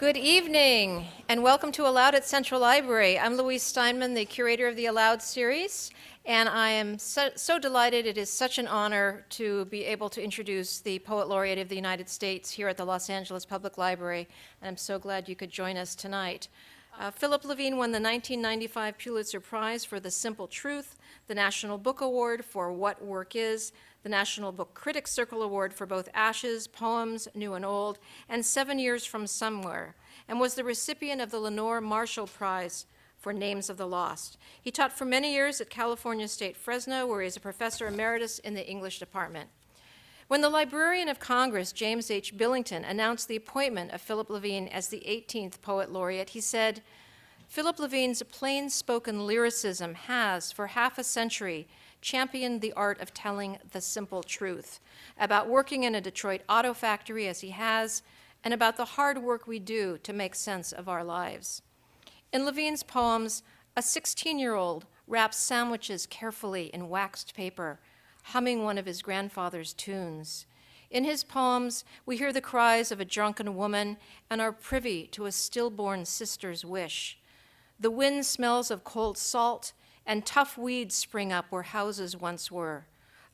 Good evening, and welcome to Aloud at Central Library. I'm Louise Steinman, the curator of the Aloud series, and I am so delighted. It is such an honor to be able to introduce the Poet Laureate of the United States here at the Los Angeles Public Library, and I'm so glad you could join us tonight. Philip Levine won the 1995 Pulitzer Prize for The Simple Truth, the National Book Award for What Work Is, the National Book Critics Circle Award for both Ashes, Poems, New and Old, and 7 Years from Somewhere, and was the recipient of the Lenore Marshall Prize for Names of the Lost. He taught for many years at California State Fresno, where he is a professor emeritus in the English department. When the Librarian of Congress, James H. Billington, announced the appointment of Philip Levine as the 18th Poet Laureate, he said, "Philip Levine's plain-spoken lyricism has, for half a century, championed the art of telling the simple truth about working in a Detroit auto factory as he has, and about the hard work we do to make sense of our lives." In Levine's poems, a 16-year-old wraps sandwiches carefully in waxed paper, humming one of his grandfather's tunes. In his poems, we hear the cries of a drunken woman and are privy to a stillborn sister's wish. The wind smells of cold salt, and tough weeds spring up where houses once were.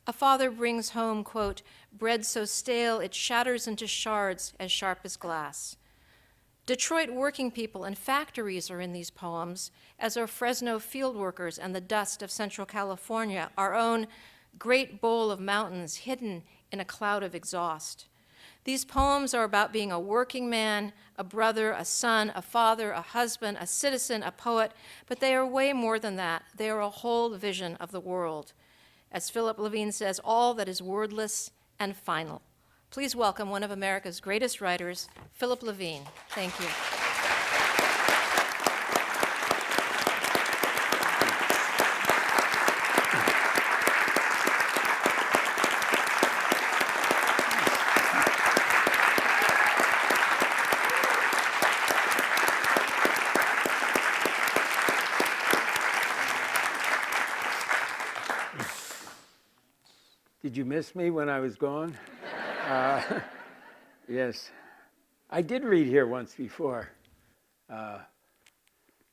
A father brings home, quote, bread so stale it shatters into shards as sharp as glass. Detroit working people and factories are in these poems, as are Fresno field workers and the dust of Central California, our own great bowl of mountains hidden in a cloud of exhaust. These poems are about being a working man, a brother, a son, a father, a husband, a citizen, a poet, but they are way more than that. They are a whole vision of the world. As Philip Levine says, all that is wordless and final. Please welcome one of America's greatest writers, Philip Levine. Thank you. Did you miss me when I was gone? Yes. I did read here once before. I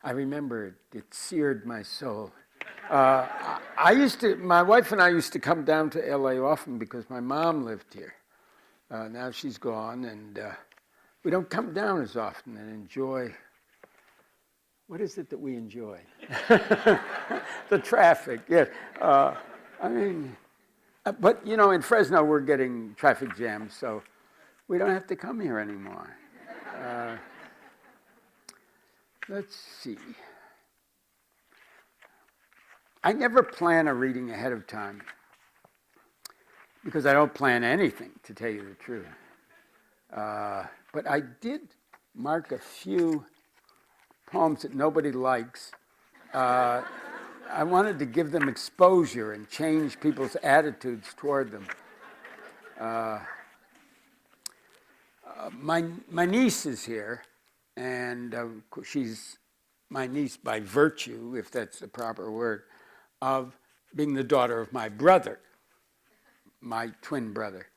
remember it seared my soul. My wife and I used to come down to LA often because my mom lived here. Now she's gone, and we don't come down as often and enjoy. What is it that we enjoy? The traffic, yes. But, you know, in Fresno, we're getting traffic jams, so we don't have to come here anymore. Let's see. I never plan a reading ahead of time because I don't plan anything, to tell you the truth. But I did mark a few poems that nobody likes. I wanted to give them exposure and change people's attitudes toward them. My niece is here, and she's my niece by virtue, if that's the proper word, of being the daughter of my brother, my twin brother.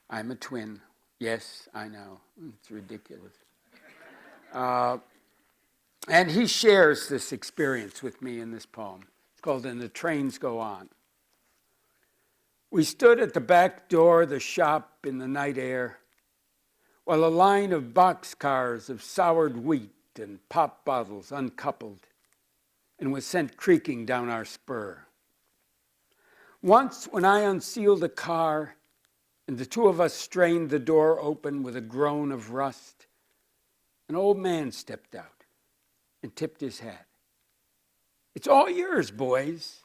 I'm a twin. Yes, I know. It's ridiculous. And he shares this experience with me in this poem. It's called "And the Trains Go On." We stood at the back door of the shop in the night air, while a line of boxcars of soured wheat and pop bottles uncoupled and was sent creaking down our spur. Once, when I unsealed a car and the two of us strained the door open with a groan of rust, an old man stepped out and tipped his hat. "It's all yours, boys."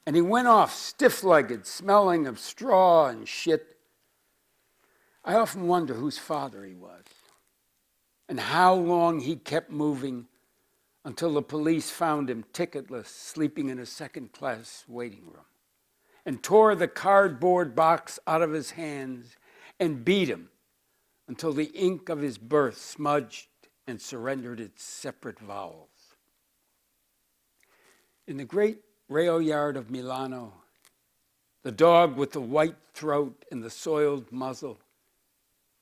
And he went off stiff-legged, smelling of straw and shit. I often wonder whose father he was and how long he kept moving until the police found him ticketless, sleeping in a second-class waiting room, and tore the cardboard box out of his hands and beat him until the ink of his birth smudged and surrendered its separate vowels. In the great rail yard of Milano, the dog with the white throat and the soiled muzzle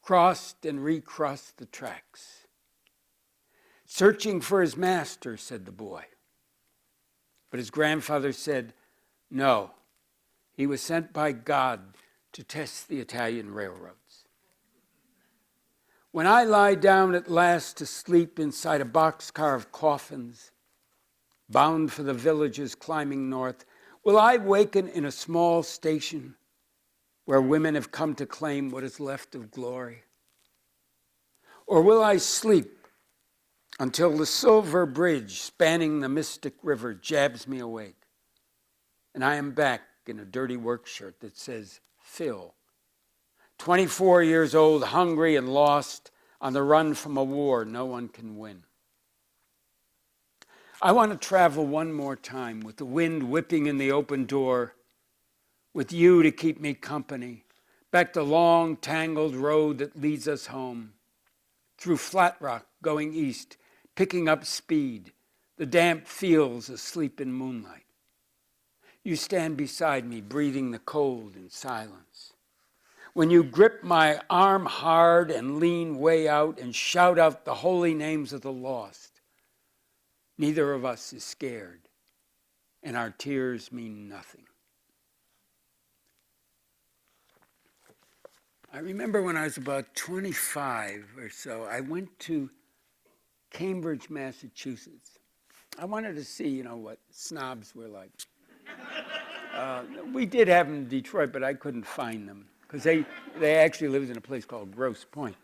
crossed and recrossed the tracks, Searching for his master, said the boy. But his grandfather said, no, he was sent by God to test the Italian railroads. When I lie down at last to sleep inside a boxcar of coffins, bound for the villages climbing north, will I waken in a small station where women have come to claim what is left of glory? Or will I sleep until the silver bridge spanning the mystic river jabs me awake, and I am back in a dirty work shirt that says, Phil, 24 years old, hungry and lost, on the run from a war no one can win. I want to travel one more time with the wind whipping in the open door, with you to keep me company, back the long, tangled road that leads us home, through Flat Rock going east, picking up speed, the damp fields asleep in moonlight. You stand beside me, breathing the cold in silence. When you grip my arm hard and lean way out and shout out the holy names of the lost, neither of us is scared, and our tears mean nothing. I remember when I was about 25 or so, I went to Cambridge, Massachusetts. I wanted to see, what snobs were like. We did have them in Detroit, but I couldn't find them because they actually lived in a place called Grosse Pointe.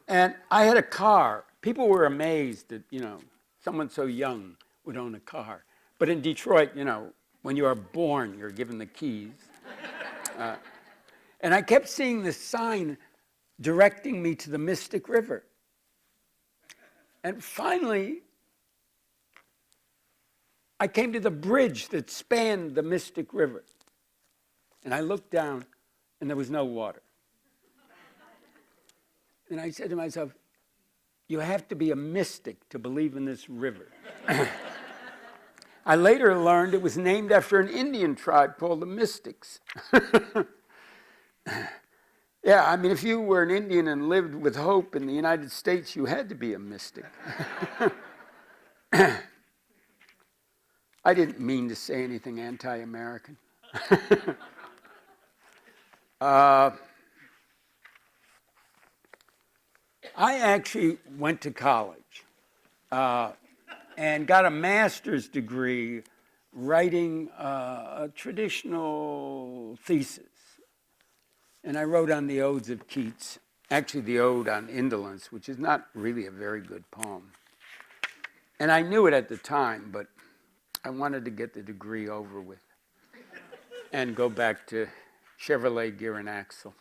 And I had a car. People were amazed that, someone so young would own a car. But in Detroit, when you are born, you're given the keys. And I kept seeing this sign directing me to the Mystic River. And finally, I came to the bridge that spanned the Mystic River. And I looked down, and there was no water. And I said to myself, you have to be a mystic to believe in this river. I later learned it was named after an Indian tribe called the Mystics. Yeah, I mean, if you were an Indian and lived with hope in the United States, you had to be a mystic. I didn't mean to say anything anti-American. I actually went to college and got a master's degree writing a traditional thesis. And I wrote on the Odes of Keats, actually the Ode on Indolence, which is not really a very good poem. And I knew it at the time, but I wanted to get the degree over with and go back to Chevrolet gear and axle.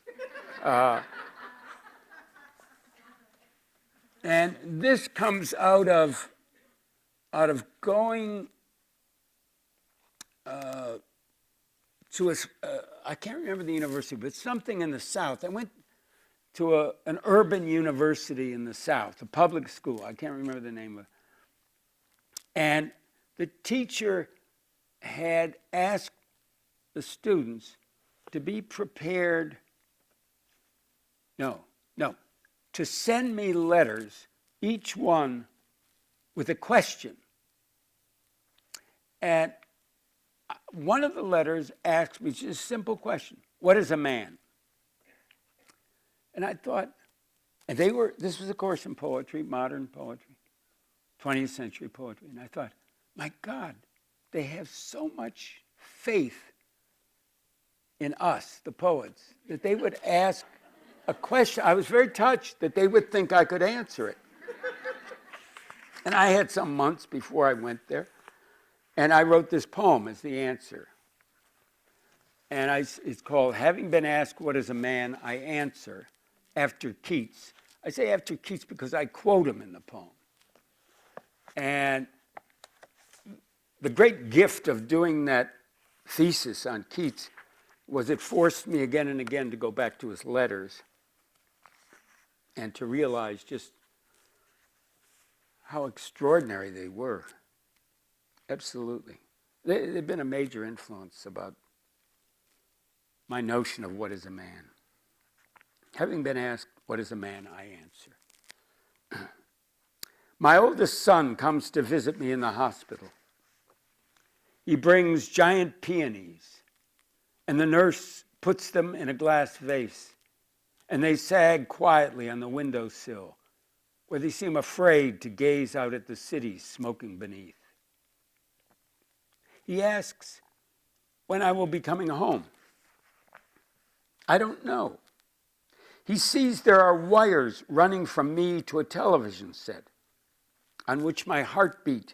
And this comes out of going to I can't remember the university, but something in the South. I went to an urban university in the South, a public school. I can't remember the name of it. And the teacher had asked the students to be prepared, to send me letters, each one with a question. And one of the letters asked me just a simple question: what is a man? And I thought, and this was a course in poetry, modern poetry, 20th century poetry. And I thought, my God, they have so much faith in us, the poets, that they would ask a question. I was very touched that they would think I could answer it. And I had some months before I went there. And I wrote this poem as the answer. And it's called, Having Been Asked What Is a Man, I Answer, after Keats. I say after Keats because I quote him in the poem. And the great gift of doing that thesis on Keats was it forced me again and again to go back to his letters and to realize just how extraordinary they were. Absolutely. They've been a major influence about my notion of what is a man. Having been asked, what is a man, I answer. My oldest son comes to visit me in the hospital. He brings giant peonies, and the nurse puts them in a glass vase, and they sag quietly on the windowsill, where they seem afraid to gaze out at the city smoking beneath. He asks when I will be coming home. I don't know. He sees there are wires running from me to a television set on which my heartbeat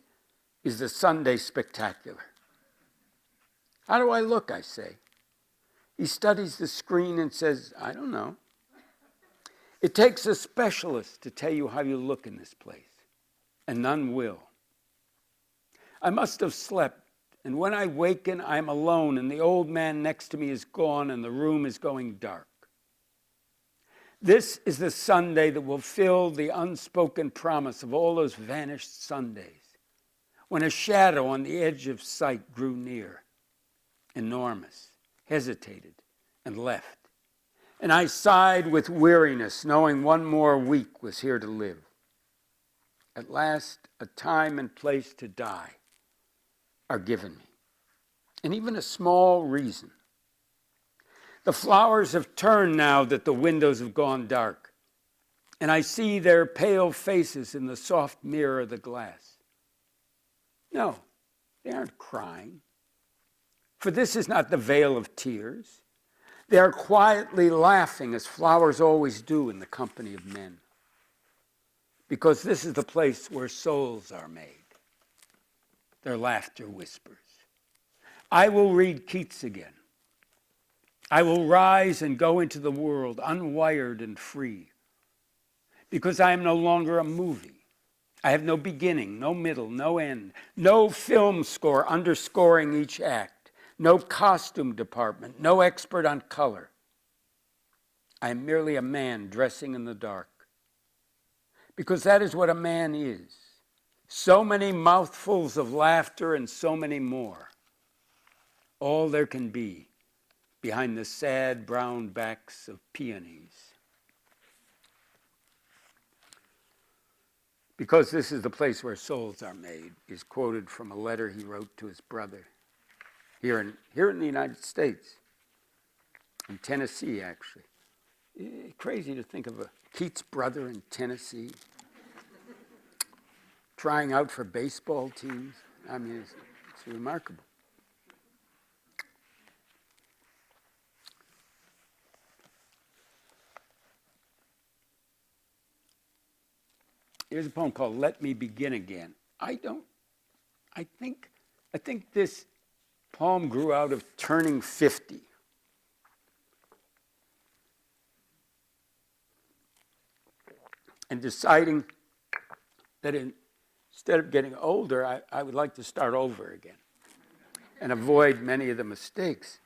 is the Sunday spectacular. How do I look, I say. He studies the screen and says, I don't know. It takes a specialist to tell you how you look in this place, and none will. I must have slept, and when I waken, I am alone, and the old man next to me is gone, and the room is going dark. This is the Sunday that will fill the unspoken promise of all those vanished Sundays, when a shadow on the edge of sight grew near, enormous, hesitated, and left. And I sighed with weariness, knowing one more week was here to live. At last, a time and place to die are given me, and even a small reason. The flowers have turned now that the windows have gone dark, and I see their pale faces in the soft mirror of the glass. No, they aren't crying, for this is not the vale of tears. They are quietly laughing as flowers always do in the company of men, because this is the place where souls are made. Their laughter whispers. I will read Keats again. I will rise and go into the world unwired and free, because I am no longer a movie. I have no beginning, no middle, no end, no film score underscoring each act, no costume department, no expert on color. I am merely a man dressing in the dark, because that is what a man is. So many mouthfuls of laughter and so many more. All there can be behind the sad brown backs of peonies. Because this is the place where souls are made, is quoted from a letter he wrote to his brother here in the United States, in Tennessee, actually. Crazy to think of a Keats brother in Tennessee trying out for baseball teams. I mean, it's remarkable. Here's a poem called Let Me Begin Again. I think this poem grew out of turning 50. And deciding that instead of getting older, I would like to start over again and avoid many of the mistakes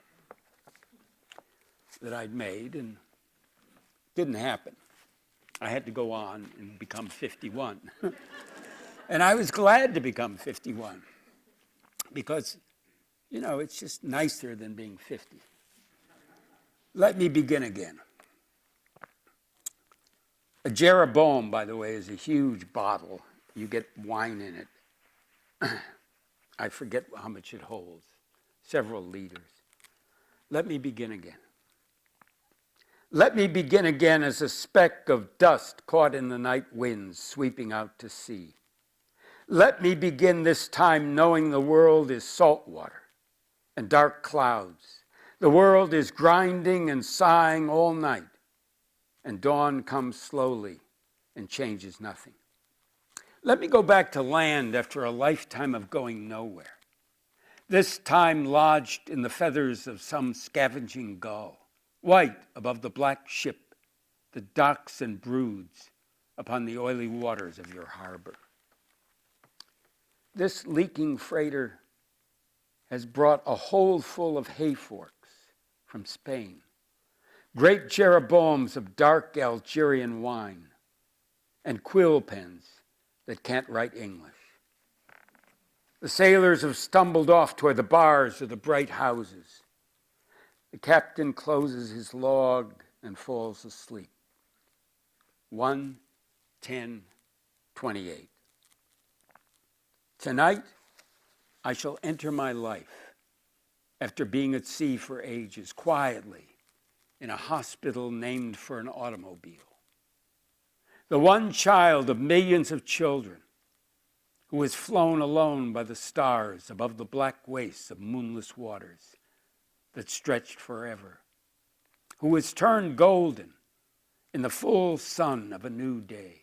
that I'd made, and didn't happen. I had to go on and become 51. And I was glad to become 51 because, it's just nicer than being 50. Let me begin again. A Jeroboam, by the way, is a huge bottle. You get wine in it. I forget how much it holds, several liters. Let me begin again. Let me begin again as a speck of dust caught in the night winds sweeping out to sea. Let me begin this time knowing the world is salt water and dark clouds. The world is grinding and sighing all night, and dawn comes slowly and changes nothing. Let me go back to land after a lifetime of going nowhere, this time lodged in the feathers of some scavenging gull, white above the black ship that docks and broods upon the oily waters of your harbor. This leaking freighter has brought a hold full of hay forks from Spain, great Jeroboams of dark Algerian wine, and quill pens that can't write English. The sailors have stumbled off toward the bars of the bright houses. The captain closes his log and falls asleep. 1:10:28. Tonight, I shall enter my life, after being at sea for ages, quietly in a hospital named for an automobile. The one child of millions of children who has flown alone by the stars above the black wastes of moonless waters that stretched forever, who has turned golden in the full sun of a new day.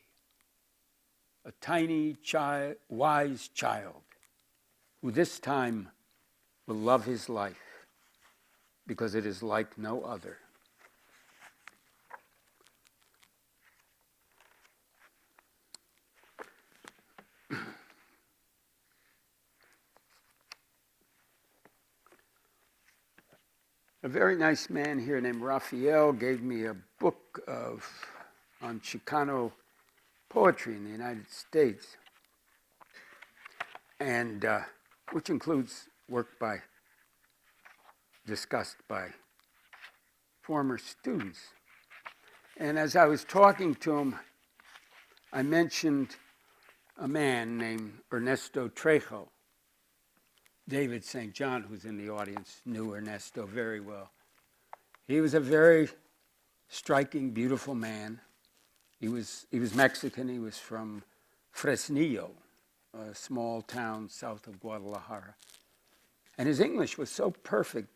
A tiny, wise child who this time will love his life because it is like no other. A very nice man here named Raphael gave me a book on Chicano poetry in the United States, and which includes work discussed by former students. And as I was talking to him, I mentioned a man named Ernesto Trejo. David St. John, who's in the audience, knew Ernesto very well. He was a very striking, beautiful man. He was Mexican. He was from Fresnillo, a small town south of Guadalajara. And his English was so perfect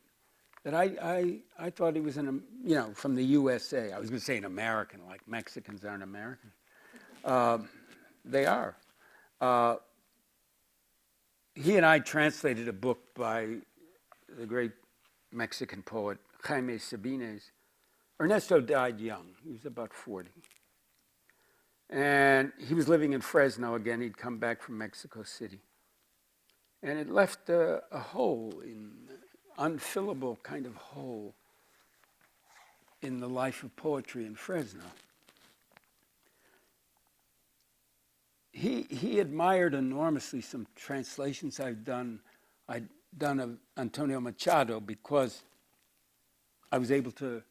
that I thought he was from the USA. I was going to say an American, like Mexicans aren't American. They are. He and I translated a book by the great Mexican poet Jaime Sabines. Ernesto died young. He was about 40. And he was living in Fresno again. He'd come back from Mexico City. And it left a hole, unfillable kind of hole in the life of poetry in Fresno. He admired enormously some translations I'd done of Antonio Machado because I was able to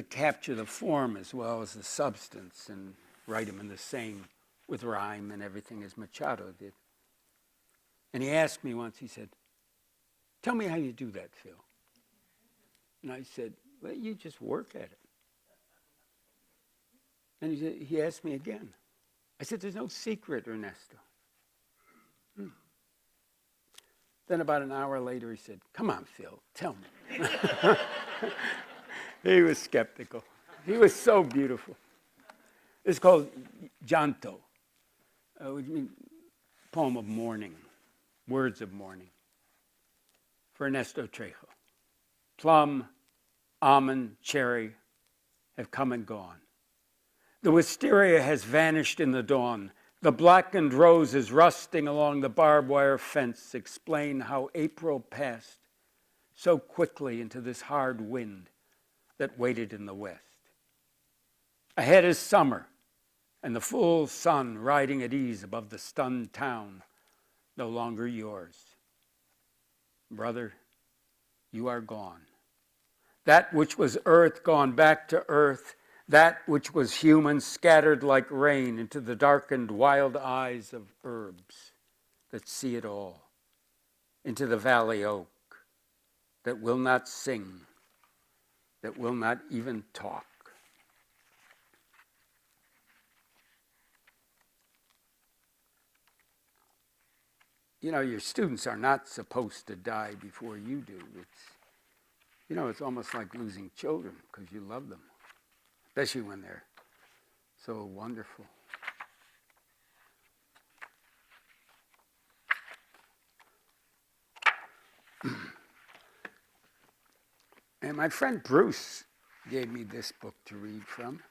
capture the form as well as the substance and write them in the same, with rhyme and everything as Machado did. And he asked me once, he said, "Tell me how you do that, Phil." And I said, "Well, you just work at it." And he asked me again. I said, "There's no secret, Ernesto." Then about an hour later, he said, "Come on, Phil, tell me." He was skeptical. He was so beautiful. It's called Llanto, which means poem of mourning, words of mourning, for Ernesto Trejo. Plum, almond, cherry have come and gone. The wisteria has vanished in the dawn. The blackened roses rusting along the barbed wire fence explain how April passed so quickly into this hard wind that waited in the west. Ahead is summer, and the full sun riding at ease above the stunned town, no longer yours. Brother, you are gone. That which was earth gone back to earth, that which was human scattered like rain into the darkened wild eyes of herbs that see it all, into the valley oak that will not sing, that will not even talk. You know, your students are not supposed to die before you do. It's almost like losing children because you love them, especially when they're so wonderful. And my friend Bruce gave me this book to read from,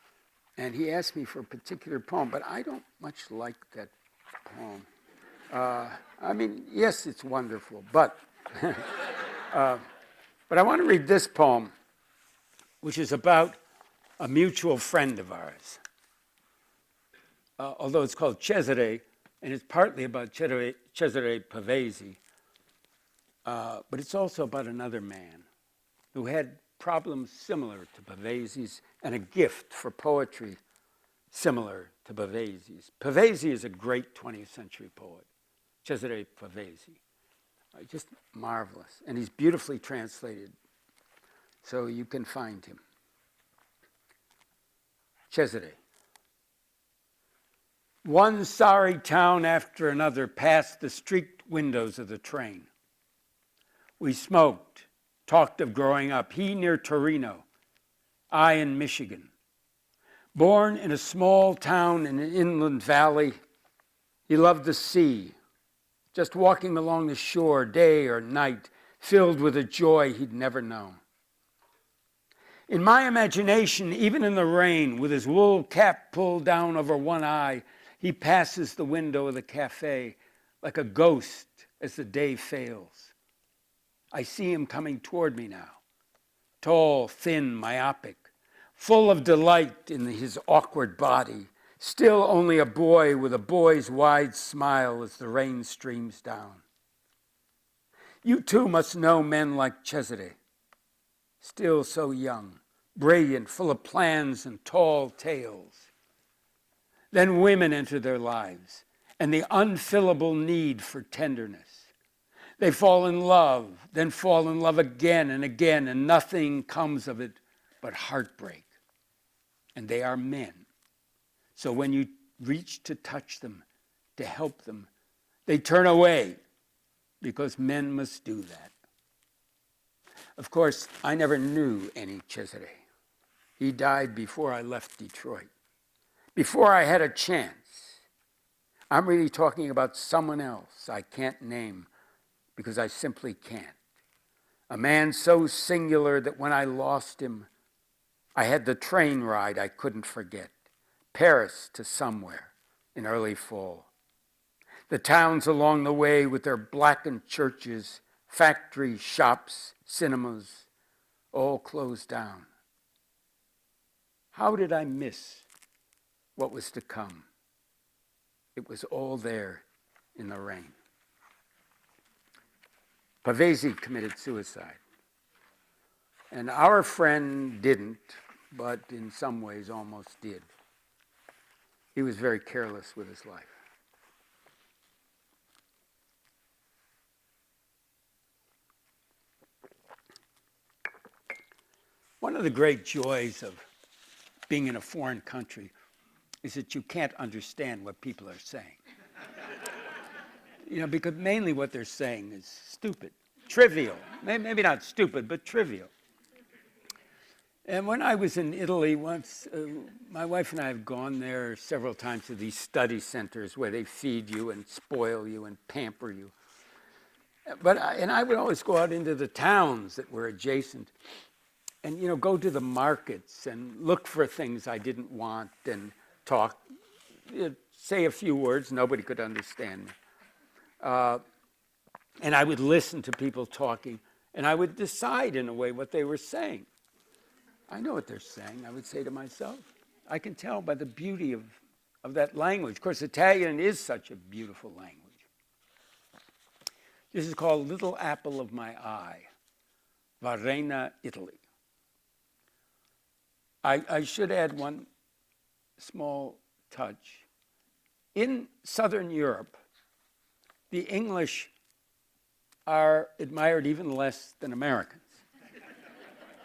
and he asked me for a particular poem, but I don't much like that poem. Yes, it's wonderful, but I want to read this poem, which is about a mutual friend of ours. Although it's called Cesare, and it's partly about Cesare Pavese, but it's also about another man who had problems similar to Pavese's and a gift for poetry similar to Pavese's. Pavese is a great 20th century poet. Cesare Pavese. Just marvelous. And he's beautifully translated, so you can find him. Cesare. One sorry town after another passed the streaked windows of the train. We smoked, talked of growing up, he near Torino, I in Michigan. Born in a small town in an inland valley, he loved the sea, just walking along the shore day or night, filled with a joy he'd never known. In my imagination, even in the rain, with his wool cap pulled down over one eye, he passes the window of the cafe like a ghost as the day fails. I see him coming toward me now, tall, thin, myopic, full of delight in his awkward body, still only a boy with a boy's wide smile as the rain streams down. You too must know men like Cesare, still so young, brilliant, full of plans and tall tales. Then women enter their lives, and the unfillable need for tenderness. They fall in love, then fall in love again and again, and nothing comes of it but heartbreak. And they are men. So when you reach to touch them, to help them, they turn away, because men must do that. Of course, I never knew any Cesare. He died before I left Detroit, before I had a chance. I'm really talking about someone else I can't name, because I simply can't. A man so singular that when I lost him, I had the train ride I couldn't forget, Paris to somewhere in early fall. The towns along the way with their blackened churches, factories, shops, cinemas, all closed down. How did I miss what was to come? It was all there in the rain. Pavese committed suicide. And our friend didn't, but in some ways almost did. He was very careless with his life. One of the great joys of being in a foreign country is that you can't understand what people are saying. Because mainly what they're saying is stupid, trivial. Maybe not stupid, but trivial. And when I was in Italy once, my wife and I have gone there several times to these study centers where they feed you and spoil you and pamper you. And I would always go out into the towns that were adjacent and, go to the markets and look for things I didn't want and talk, say a few words. Nobody could understand me. And I would listen to people talking, and I would decide in a way what they were saying. I know what they're saying, I would say to myself. I can tell by the beauty of that language. Of course, Italian is such a beautiful language. This is called Little Apple of My Eye, Varenna, Italy. I should add one small touch. In Southern Europe, the English are admired even less than Americans.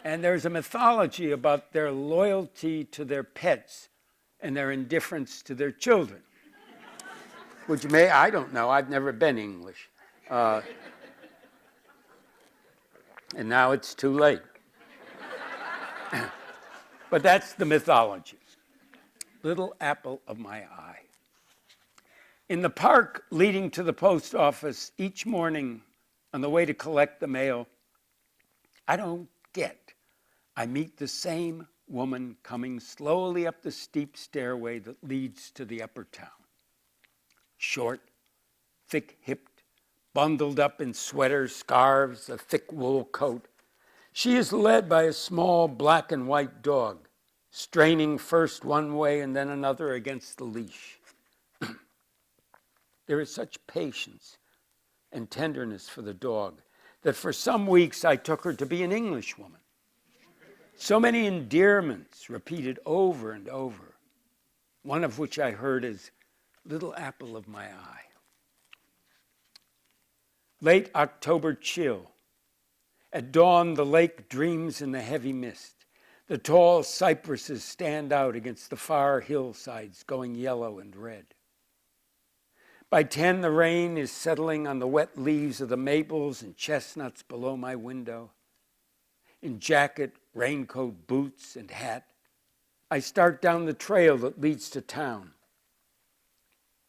And there's a mythology about their loyalty to their pets and their indifference to their children, which I don't know, I've never been English. And now it's too late. But that's the mythology. Little apple of my eye. In the park leading to the post office each morning on the way to collect the mail, I don't get. I meet the same woman coming slowly up the steep stairway that leads to the upper town. Short, thick-hipped, bundled up in sweaters, scarves, a thick wool coat. She is led by a small black and white dog, straining first one way and then another against the leash. There is such patience and tenderness for the dog that for some weeks I took her to be an Englishwoman. So many endearments repeated over and over, one of which I heard is little apple of my eye. Late October chill. At dawn, the lake dreams in the heavy mist. The tall cypresses stand out against the far hillsides, going yellow and red. By 10, the rain is settling on the wet leaves of the maples and chestnuts below my window. In jacket, raincoat, boots, and hat, I start down the trail that leads to town.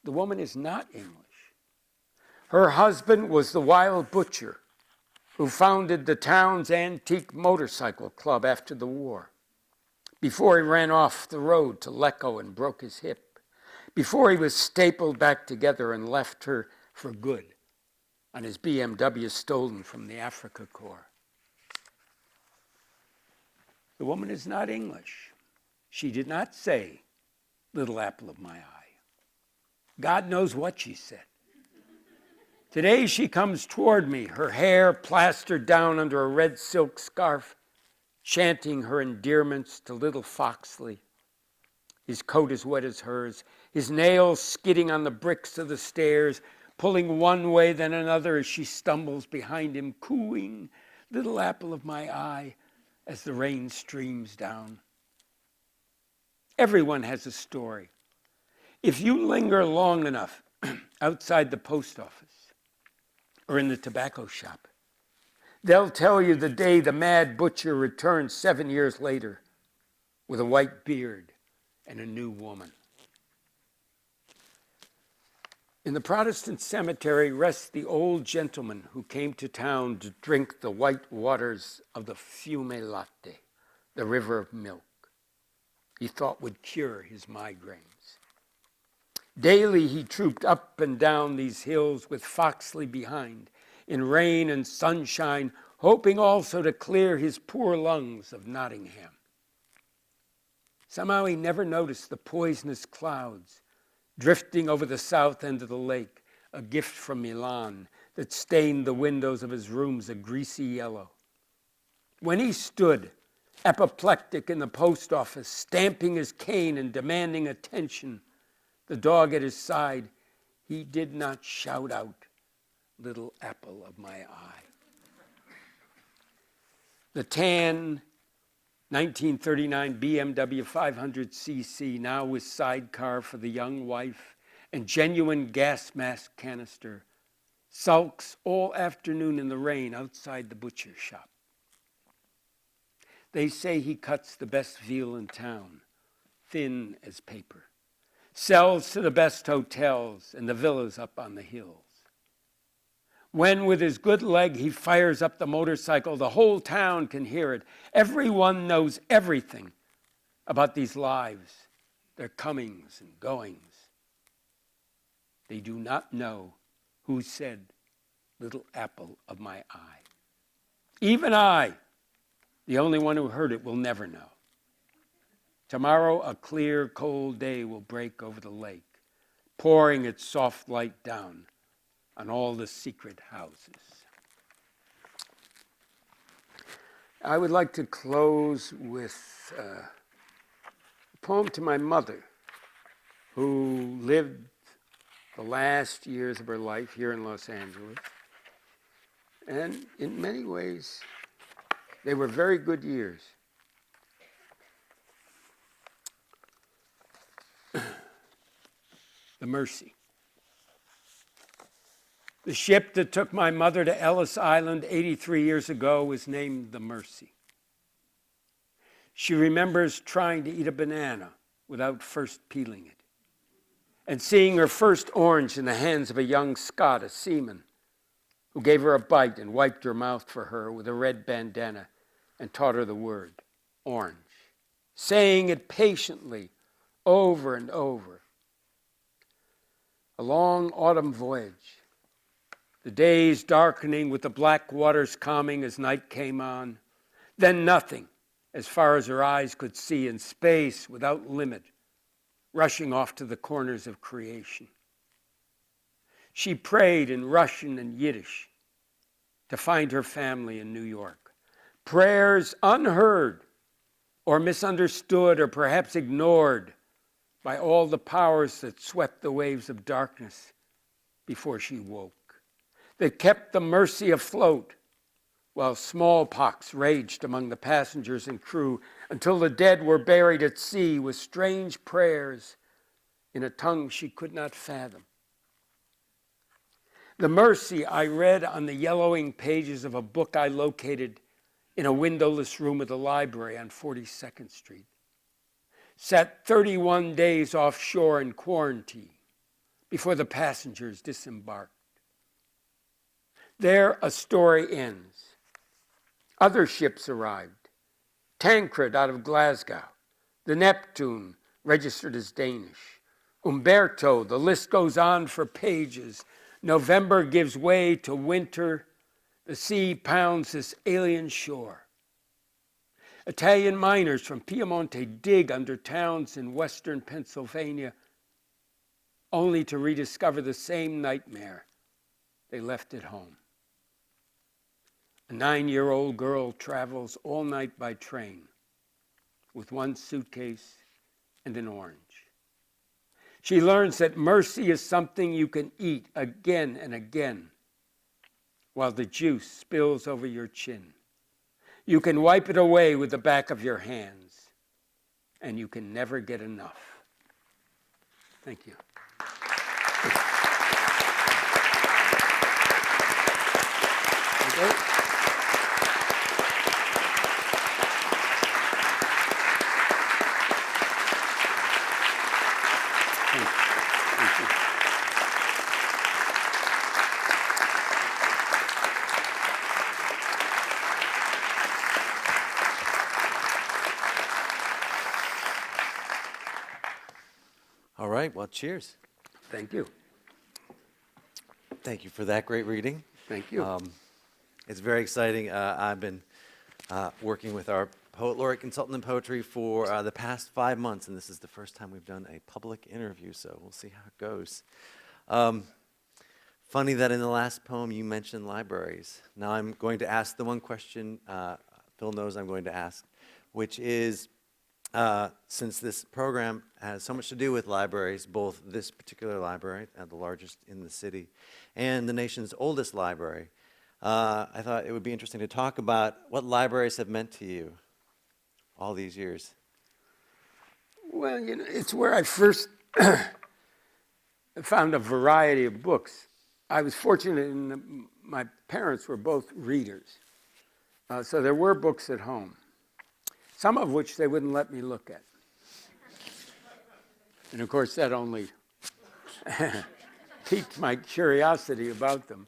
The woman is not English. Her husband was the wild butcher who founded the town's antique motorcycle club after the war, before he ran off the road to Lecco and broke his hip, before he was stapled back together and left her for good on his BMW stolen from the Africa Corps. The woman is not English. She did not say, "Little apple of my eye." God knows what she said. Today she comes toward me, her hair plastered down under a red silk scarf, chanting her endearments to little Foxley. His coat as wet as hers, his nails skidding on the bricks of the stairs, pulling one way then another as she stumbles behind him, cooing, "Little apple of my eye," as the rain streams down. Everyone has a story. If you linger long enough outside the post office or in the tobacco shop, they'll tell you the day the mad butcher returned 7 years later with a white beard and a new woman. In the Protestant cemetery rests the old gentleman who came to town to drink the white waters of the Fiume Latte, the river of milk, he thought would cure his migraines. Daily he trooped up and down these hills with Foxley behind, in rain and sunshine, hoping also to clear his poor lungs of Nottingham. Somehow he never noticed the poisonous clouds drifting over the south end of the lake, a gift from Milan that stained the windows of his rooms a greasy yellow. When he stood, apoplectic in the post office, stamping his cane and demanding attention, the dog at his side, he did not shout out, "Little apple of my eye." The tan 1939 BMW 500cc, now with sidecar for the young wife and genuine gas mask canister, sulks all afternoon in the rain outside the butcher shop. They say he cuts the best veal in town, thin as paper, sells to the best hotels and the villas up on the hills. When with his good leg he fires up the motorcycle, the whole town can hear it. Everyone knows everything about these lives, their comings and goings. They do not know who said, "Little apple of my eye." Even I, the only one who heard it, will never know. Tomorrow, a clear, cold day will break over the lake, pouring its soft light down on all the secret houses. I would like to close with a poem to my mother, who lived the last years of her life here in Los Angeles. And in many ways, they were very good years. The Mercy. The ship that took my mother to Ellis Island 83 years ago was named the Mercy. She remembers trying to eat a banana without first peeling it, and seeing her first orange in the hands of a young Scot, a seaman, who gave her a bite and wiped her mouth for her with a red bandana and taught her the word, orange, saying it patiently over and over. A long autumn voyage, the days darkening with the black waters calming as night came on, then nothing as far as her eyes could see, in space without limit, rushing off to the corners of creation. She prayed in Russian and Yiddish to find her family in New York. Prayers unheard or misunderstood or perhaps ignored by all the powers that swept the waves of darkness before she woke. that kept the Mercy afloat while smallpox raged among the passengers and crew until the dead were buried at sea with strange prayers in a tongue she could not fathom. The Mercy I read on the yellowing pages of a book I located in a windowless room of the library on 42nd Street. Sat 31 days offshore in quarantine before the passengers disembarked. There a story ends. Other ships arrived. Tancred out of Glasgow, the Neptune registered as Danish, Umberto, the list goes on for pages. November gives way to winter. The sea pounds this alien shore. Italian miners from Piemonte dig under towns in western Pennsylvania, only to rediscover the same nightmare they left at home. A 9-year-old girl travels all night by train with one suitcase and an orange. She learns that mercy is something you can eat again and again while the juice spills over your chin. You can wipe it away with the back of your hands, and you can never get enough. Thank you. Okay. All right, well, cheers. Thank you. Thank you for that great reading. Thank you. It's very exciting. I've been working with our Poet Laureate consultant in poetry for the past 5 months, and this is the first time we've done a public interview, so we'll see how it goes. Funny that in the last poem you mentioned libraries. Now I'm going to ask the one question Phil knows I'm going to ask, which is, since this program has so much to do with libraries, both this particular library, the largest in the city, and the nation's oldest library, I thought it would be interesting to talk about what libraries have meant to you all these years. Well, you know, it's where I first found a variety of books. I was fortunate in that my parents were both readers, so there were books at home, some of which they wouldn't let me look at. And of course, that only piqued my curiosity about them.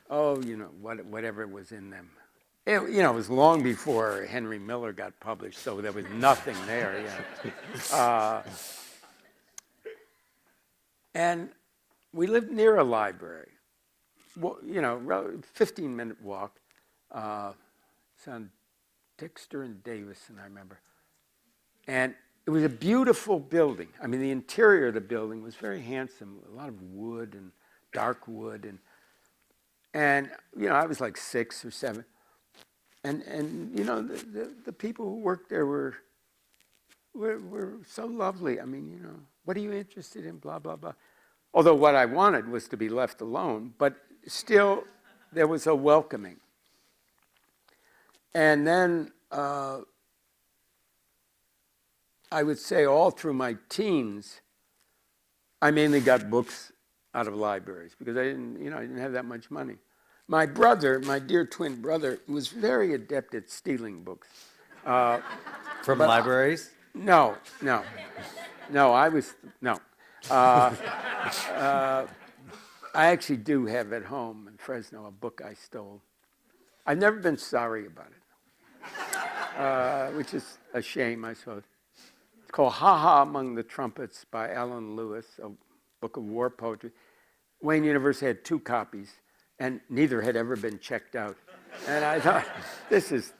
Oh, you know, whatever was in them. It was long before Henry Miller got published, so there was nothing there. And we lived near a library. Well, 15-minute walk. It's on Dexter and Davison, I remember. And it was a beautiful building. I mean, the interior of the building was very handsome, a lot of wood and dark wood. And I was like 6 or 7. And the people who worked there were so lovely. I mean, what are you interested in, blah, blah, blah. Although what I wanted was to be left alone, but still there was a welcoming. And then I would say all through my teens, I mainly got books out of libraries because I didn't have that much money. My brother, my dear twin brother, was very adept at stealing books. From libraries? No. I actually do have at home in Fresno a book I stole. I've never been sorry about it, which is a shame, I suppose. It's called Ha Ha Among the Trumpets by Alan Lewis, a book of war poetry. Wayne University had 2 copies, and neither had ever been checked out. And I thought, this is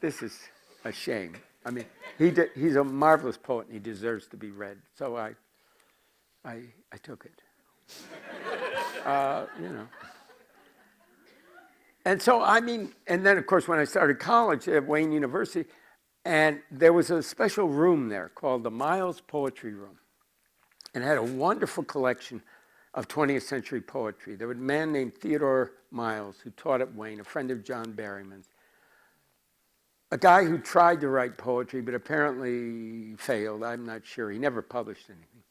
a shame. I mean, he's a marvelous poet, and he deserves to be read. So I took it. And so, and then, of course, when I started college at Wayne University, and there was a special room there called the Miles Poetry Room, and it had a wonderful collection of 20th century poetry. There was a man named Theodore Miles who taught at Wayne, a friend of John Berryman's. A guy who tried to write poetry, but apparently failed. I'm not sure. He never published anything.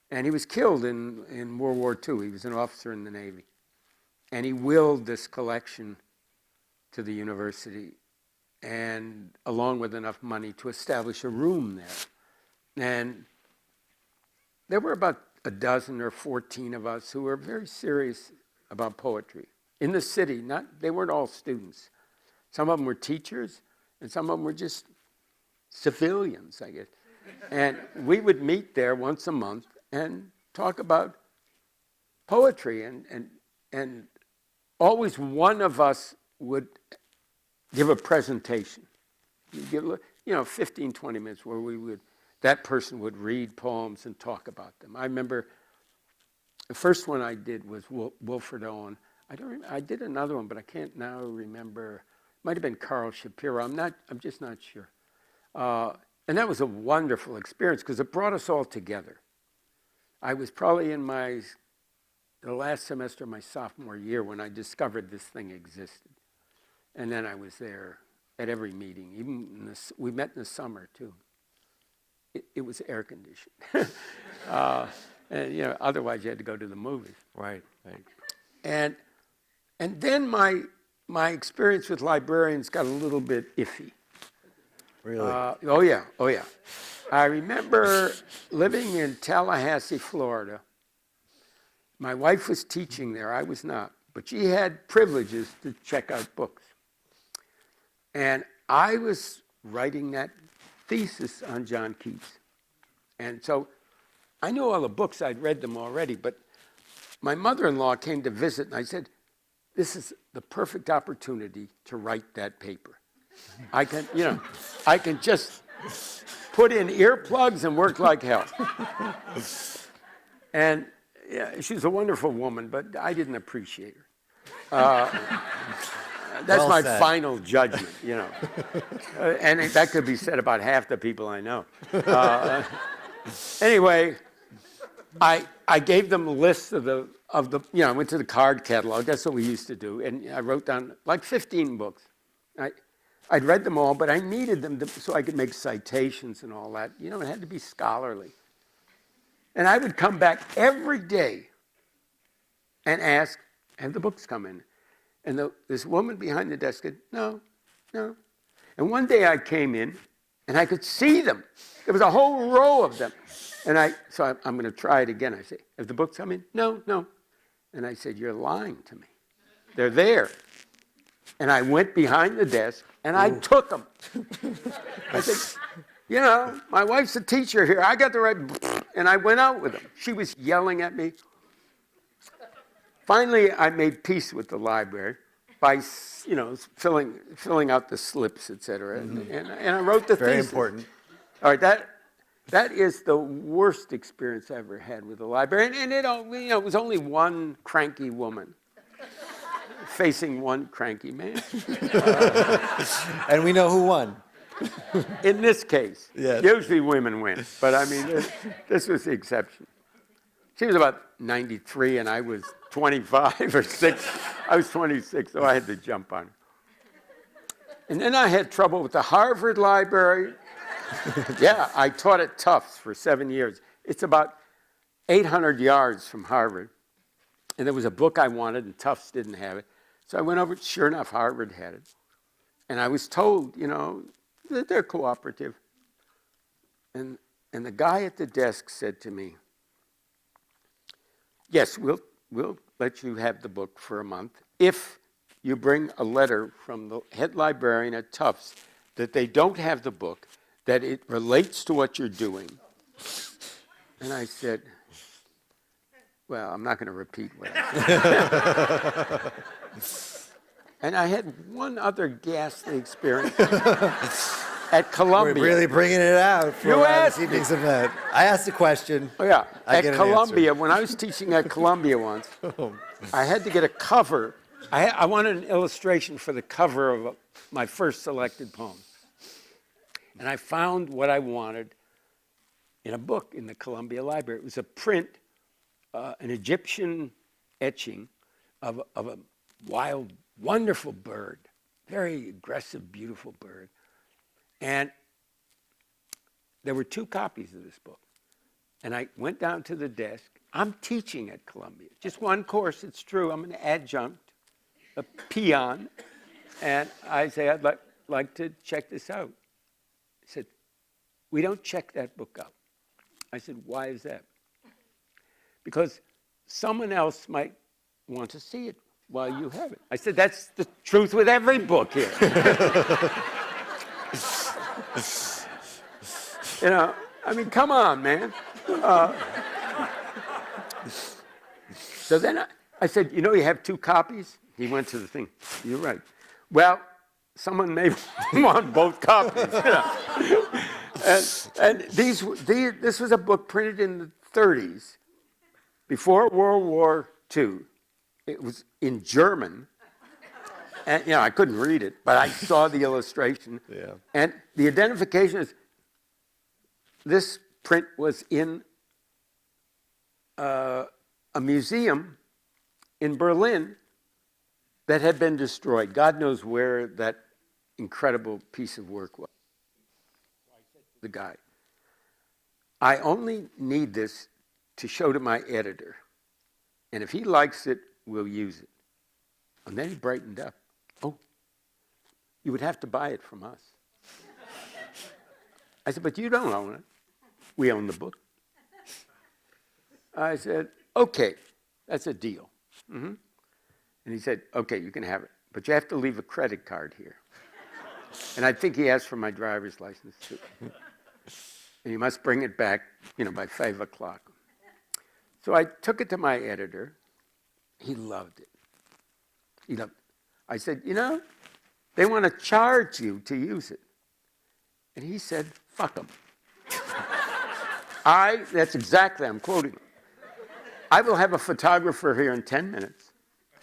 And he was killed in World War II. He was an officer in the Navy. And he willed this collection to the university, and along with enough money to establish a room there. And there were about a dozen or 14 of us who were very serious about poetry in the city. They weren't all students. Some of them were teachers, and some of them were just civilians, I guess. And we would meet there once a month and talk about poetry. And always one of us would give a presentation. You'd give, 15, 20 minutes where that person would read poems and talk about them. I remember the first one I did was Wilfred Owen. I did another one, but I can't now remember. Might have been Carl Shapiro. I'm just not sure. And that was a wonderful experience because it brought us all together. I was probably in the last semester of my sophomore year when I discovered this thing existed. And then I was there at every meeting. Even we met in the summer too. It was air conditioned. And otherwise you had to go to the movies. Right. And then my experience with librarians got a little bit iffy. Really? Oh yeah. I remember living in Tallahassee, Florida. My wife was teaching there. I was not. But she had privileges to check out books. And I was writing that thesis on John Keats. And so I knew all the books. I'd read them already. But my mother-in-law came to visit, and I said, this is the perfect opportunity to write that paper. I can just put in earplugs and work like hell. And yeah, she's a wonderful woman, but I didn't appreciate her. That's Well my said. final judgment, and that could be said about half the people I know. Anyway, I gave them lists of the I went to the card catalog. That's what we used to do, and I wrote down like 15 books. I'd read them all, but I needed them so I could make citations and all that. It had to be scholarly. And I would come back every day and ask, have the books come in? And this woman behind the desk said, no. And one day I came in, and I could see them. There was a whole row of them. And so I'm going to try it again. I say, have the books come in? No. And I said, you're lying to me. They're there. And I went behind the desk, and I took them. I said, my wife's a teacher here. I got the right, and I went out with them. She was yelling at me. Finally, I made peace with the library by, filling out the slips, et cetera. And I wrote the thesis. Very important. All right, that is the worst experience I ever had with the library. And it was only one cranky woman facing one cranky man. And we know who won. In this case, Yes. Usually women win, but I mean, this was the exception. She was about 93, and I was 25 or 6. I was 26, so I had to jump on her. And then I had trouble with the Harvard Library. Yeah, I taught at Tufts for 7 years. It's about 800 yards from Harvard. And there was a book I wanted, and Tufts didn't have it. So I went over, sure enough, Harvard had it. And I was told, that they're cooperative. And the guy at the desk said to me, yes, we'll let you have the book for a month if you bring a letter from the head librarian at Tufts that they don't have the book, that it relates to what you're doing. And I said, well, I'm not going to repeat what I said. And I had one other ghastly experience at Columbia. We're really bringing it out for You asked this evening's event. I asked a question. Oh, yeah. I At get an Columbia, when I was teaching at Columbia once, I had to get a cover. I wanted an illustration for the cover of my first selected poem. And I found what I wanted in a book in the Columbia Library. It was a print an Egyptian etching of a wild, wonderful bird, very aggressive, beautiful bird. And there were 2 copies of this book. And I went down to the desk. I'm teaching at Columbia, just one course, it's true. I'm an adjunct, a peon. And I say, I'd like to check this out. He said, we don't check that book out. I said, why is that? Because someone else might want to see it while you have it. I said, that's the truth with every book here. You know, I mean, come on, man. So then I said, you know, you have 2 copies? He went to the thing. You're right. Well, someone may want both copies. You know? And this was a book printed in the 30s, before World War II. It was in German. And, you know, I couldn't read it, but I saw the illustration. Yeah. And the identification is, this print was in a museum in Berlin that had been destroyed. God knows where that incredible piece of work was. The guy, I only need this to show to my editor, and if he likes it, we'll use it. And then he brightened up. Oh, you would have to buy it from us. I said, but you don't own it. We own the book. I said, okay, that's a deal. Mm-hmm. And he said, okay, you can have it, but you have to leave a credit card here. And I think he asked for my driver's license too. And you must bring it back, you know, by 5 o'clock. So I took it to my editor. He loved it. He loved it. I said, you know, they want to charge you to use it. And he said, fuck them. That's exactly, I'm quoting him. I will have a photographer here in 10 minutes.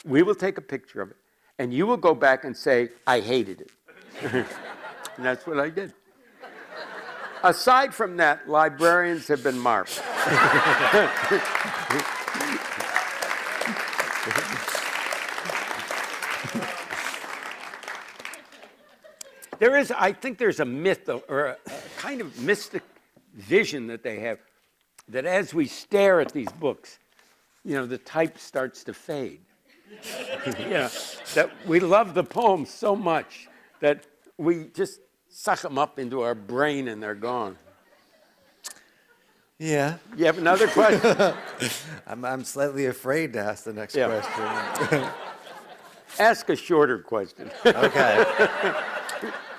We will take a picture of it. And you will go back and say, I hated it. And that's what I did. Aside from that, librarians have been marvelous. I think there's a myth or a kind of mystic vision that they have, that as we stare at these books, you know, the type starts to fade. You know, that we love the poems so much that we just suck them up into our brain and they're gone. Yeah. You have another question? I'm slightly afraid to ask the next question. Ask a shorter question. Okay.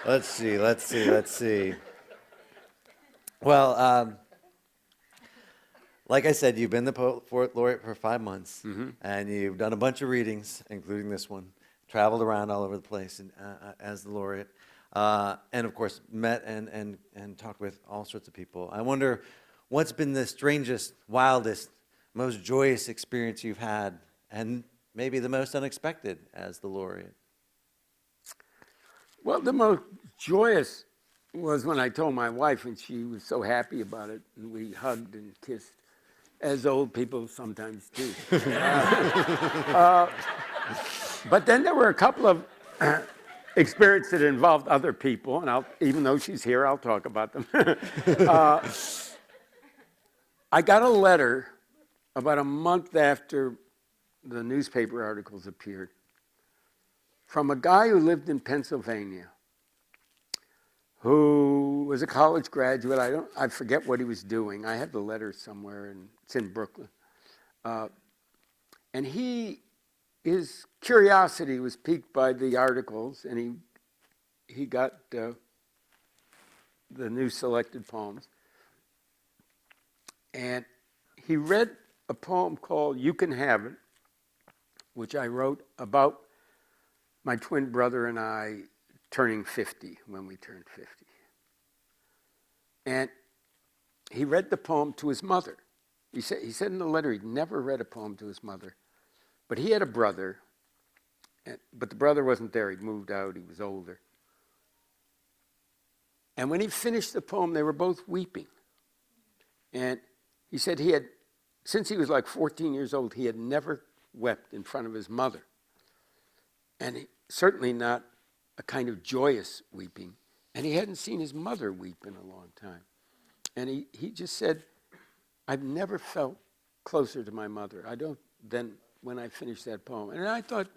Let's see. Well, like I said, you've been the Poet Laureate for 5 months, and you've done a bunch of readings, including this one, traveled around all over the place as the laureate, and of course met and talked with all sorts of people. I wonder, what's been the strangest, wildest, most joyous experience you've had, and maybe the most unexpected as the laureate? Well, the most joyous was when I told my wife, and she was so happy about it, and we hugged and kissed, as old people sometimes do. But then there were a couple of experiences that involved other people, and even though she's here, I'll talk about them. I got a letter about a month after the newspaper articles appeared from a guy who lived in Pennsylvania, who was a college graduate. I forget what he was doing. I have the letter somewhere, and it's in Brooklyn. And his curiosity was piqued by the articles, and he got the new selected poems. And he read a poem called You Can Have It, which I wrote about my twin brother and I turning 50, when we turned 50. And he read the poem to his mother. He said in the letter he'd never read a poem to his mother. But he had a brother, but the brother wasn't there. He'd moved out. He was older. And when he finished the poem, they were both weeping. And he said he had since he was like 14 years old, he had never wept in front of his mother. And certainly not a kind of joyous weeping. And he hadn't seen his mother weep in a long time. And he just said, I've never felt closer to my mother. I don't, than when I finished that poem. And I thought,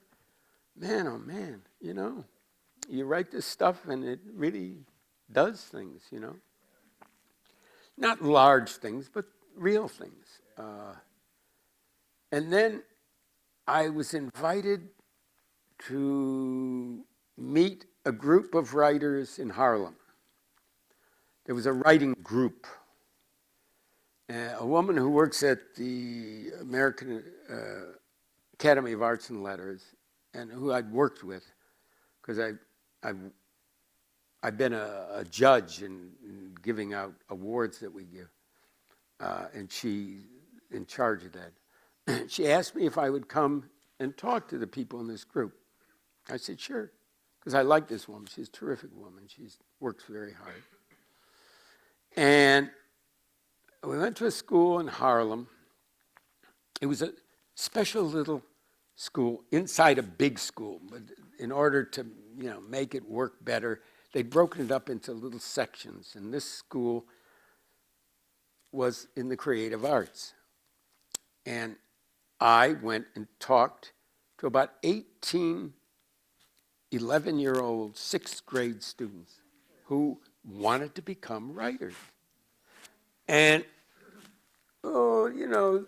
man, oh man, you know, you write this stuff and it really does things, you know. Not large things, but real things. And then I was invited to meet a group of writers in Harlem. There was a writing group. A woman who works at the American Academy of Arts and Letters, and who I'd worked with, because I've been a judge in giving out awards that we give, and she's in charge of that. She asked me if I would come and talk to the people in this group. I said, sure, because I like this woman. She's a terrific woman. She works very hard. And we went to a school in Harlem. It was a special little school inside a big school, but in order to, you know, make it work better, they'd broken it up into little sections. And this school was in the creative arts. And I went and talked to about 18 11-year-old sixth grade students who wanted to become writers. And, oh, you know,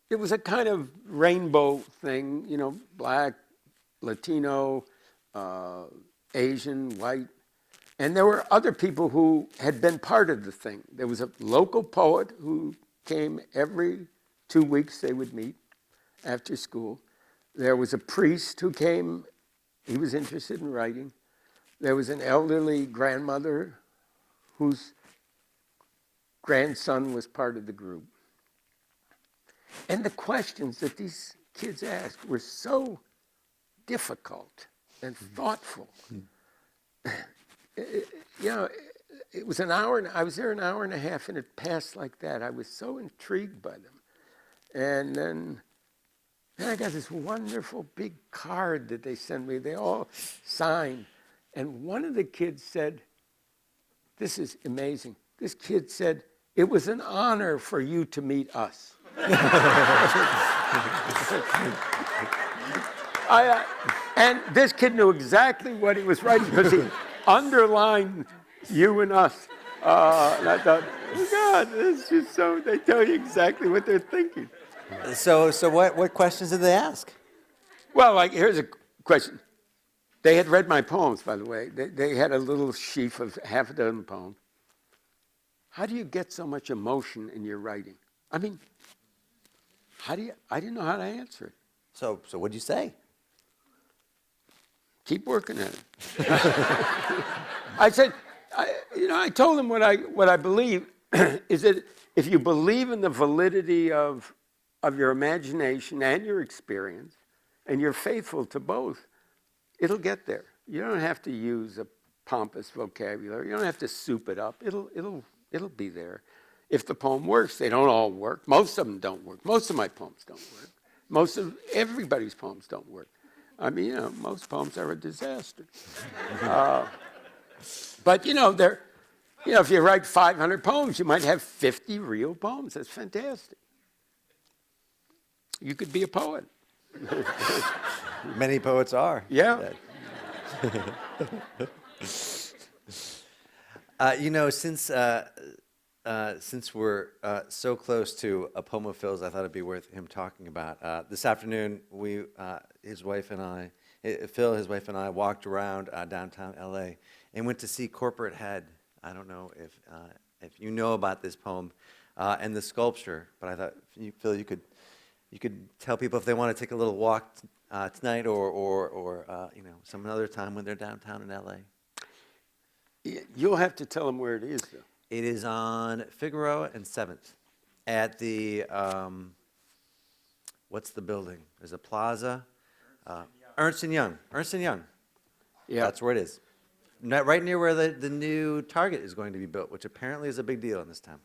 it was a kind of rainbow thing, you know, black, Latino, Asian, white. And there were other people who had been part of the thing. There was a local poet who came every 2 weeks. They would meet after school. There was a priest who came. He was interested in writing. There was an elderly grandmother whose grandson was part of the group. And the questions that these kids asked were so difficult and thoughtful. You know, it was an hour, and I was there an hour and a half, and it passed like that. I was so intrigued by them. And then I got this wonderful big card that they sent me. They all signed. And one of the kids said, this is amazing. This kid said, it was an honor for you to meet us. And this kid knew exactly what he was writing because he underlined you and us. And I thought, oh God, it's just so, they tell you exactly what they're thinking. So what questions did they ask? Well, like, here's a question. They had read my poems, by the way. They had a little sheaf of half a dozen poems. How do you get so much emotion in your writing? I mean, I didn't know how to answer it. So what'd you say? Keep working at it. I said, I told them what I believe is that if you believe in the validity of your imagination and your experience, and you're faithful to both, it'll get there. You don't have to use a pompous vocabulary. You don't have to soup it up. It'll be there. If the poem works, they don't all work. Most of them don't work. Most of my poems don't work. Most of everybody's poems don't work. I mean, you know, most poems are a disaster. But if you write 500 poems, you might have 50 real poems. That's fantastic. You could be a poet. Many poets are. Yeah. Since we're so close to a poem of Phil's, I thought it'd be worth him talking about. This afternoon, Phil, his wife and I walked around downtown LA and went to see Corporate Head. I don't know if you know about this poem and the sculpture, but I thought, Phil, you could tell people if they want to take a little walk tonight or some other time when they're downtown in LA. You'll have to tell them where it is, though. It is on Figueroa and 7th at the, what's the building? There's a plaza. Ernst & Young. Ernst & Young. Yeah. That's where it is. Right near where the new Target is going to be built, which apparently is a big deal in this town.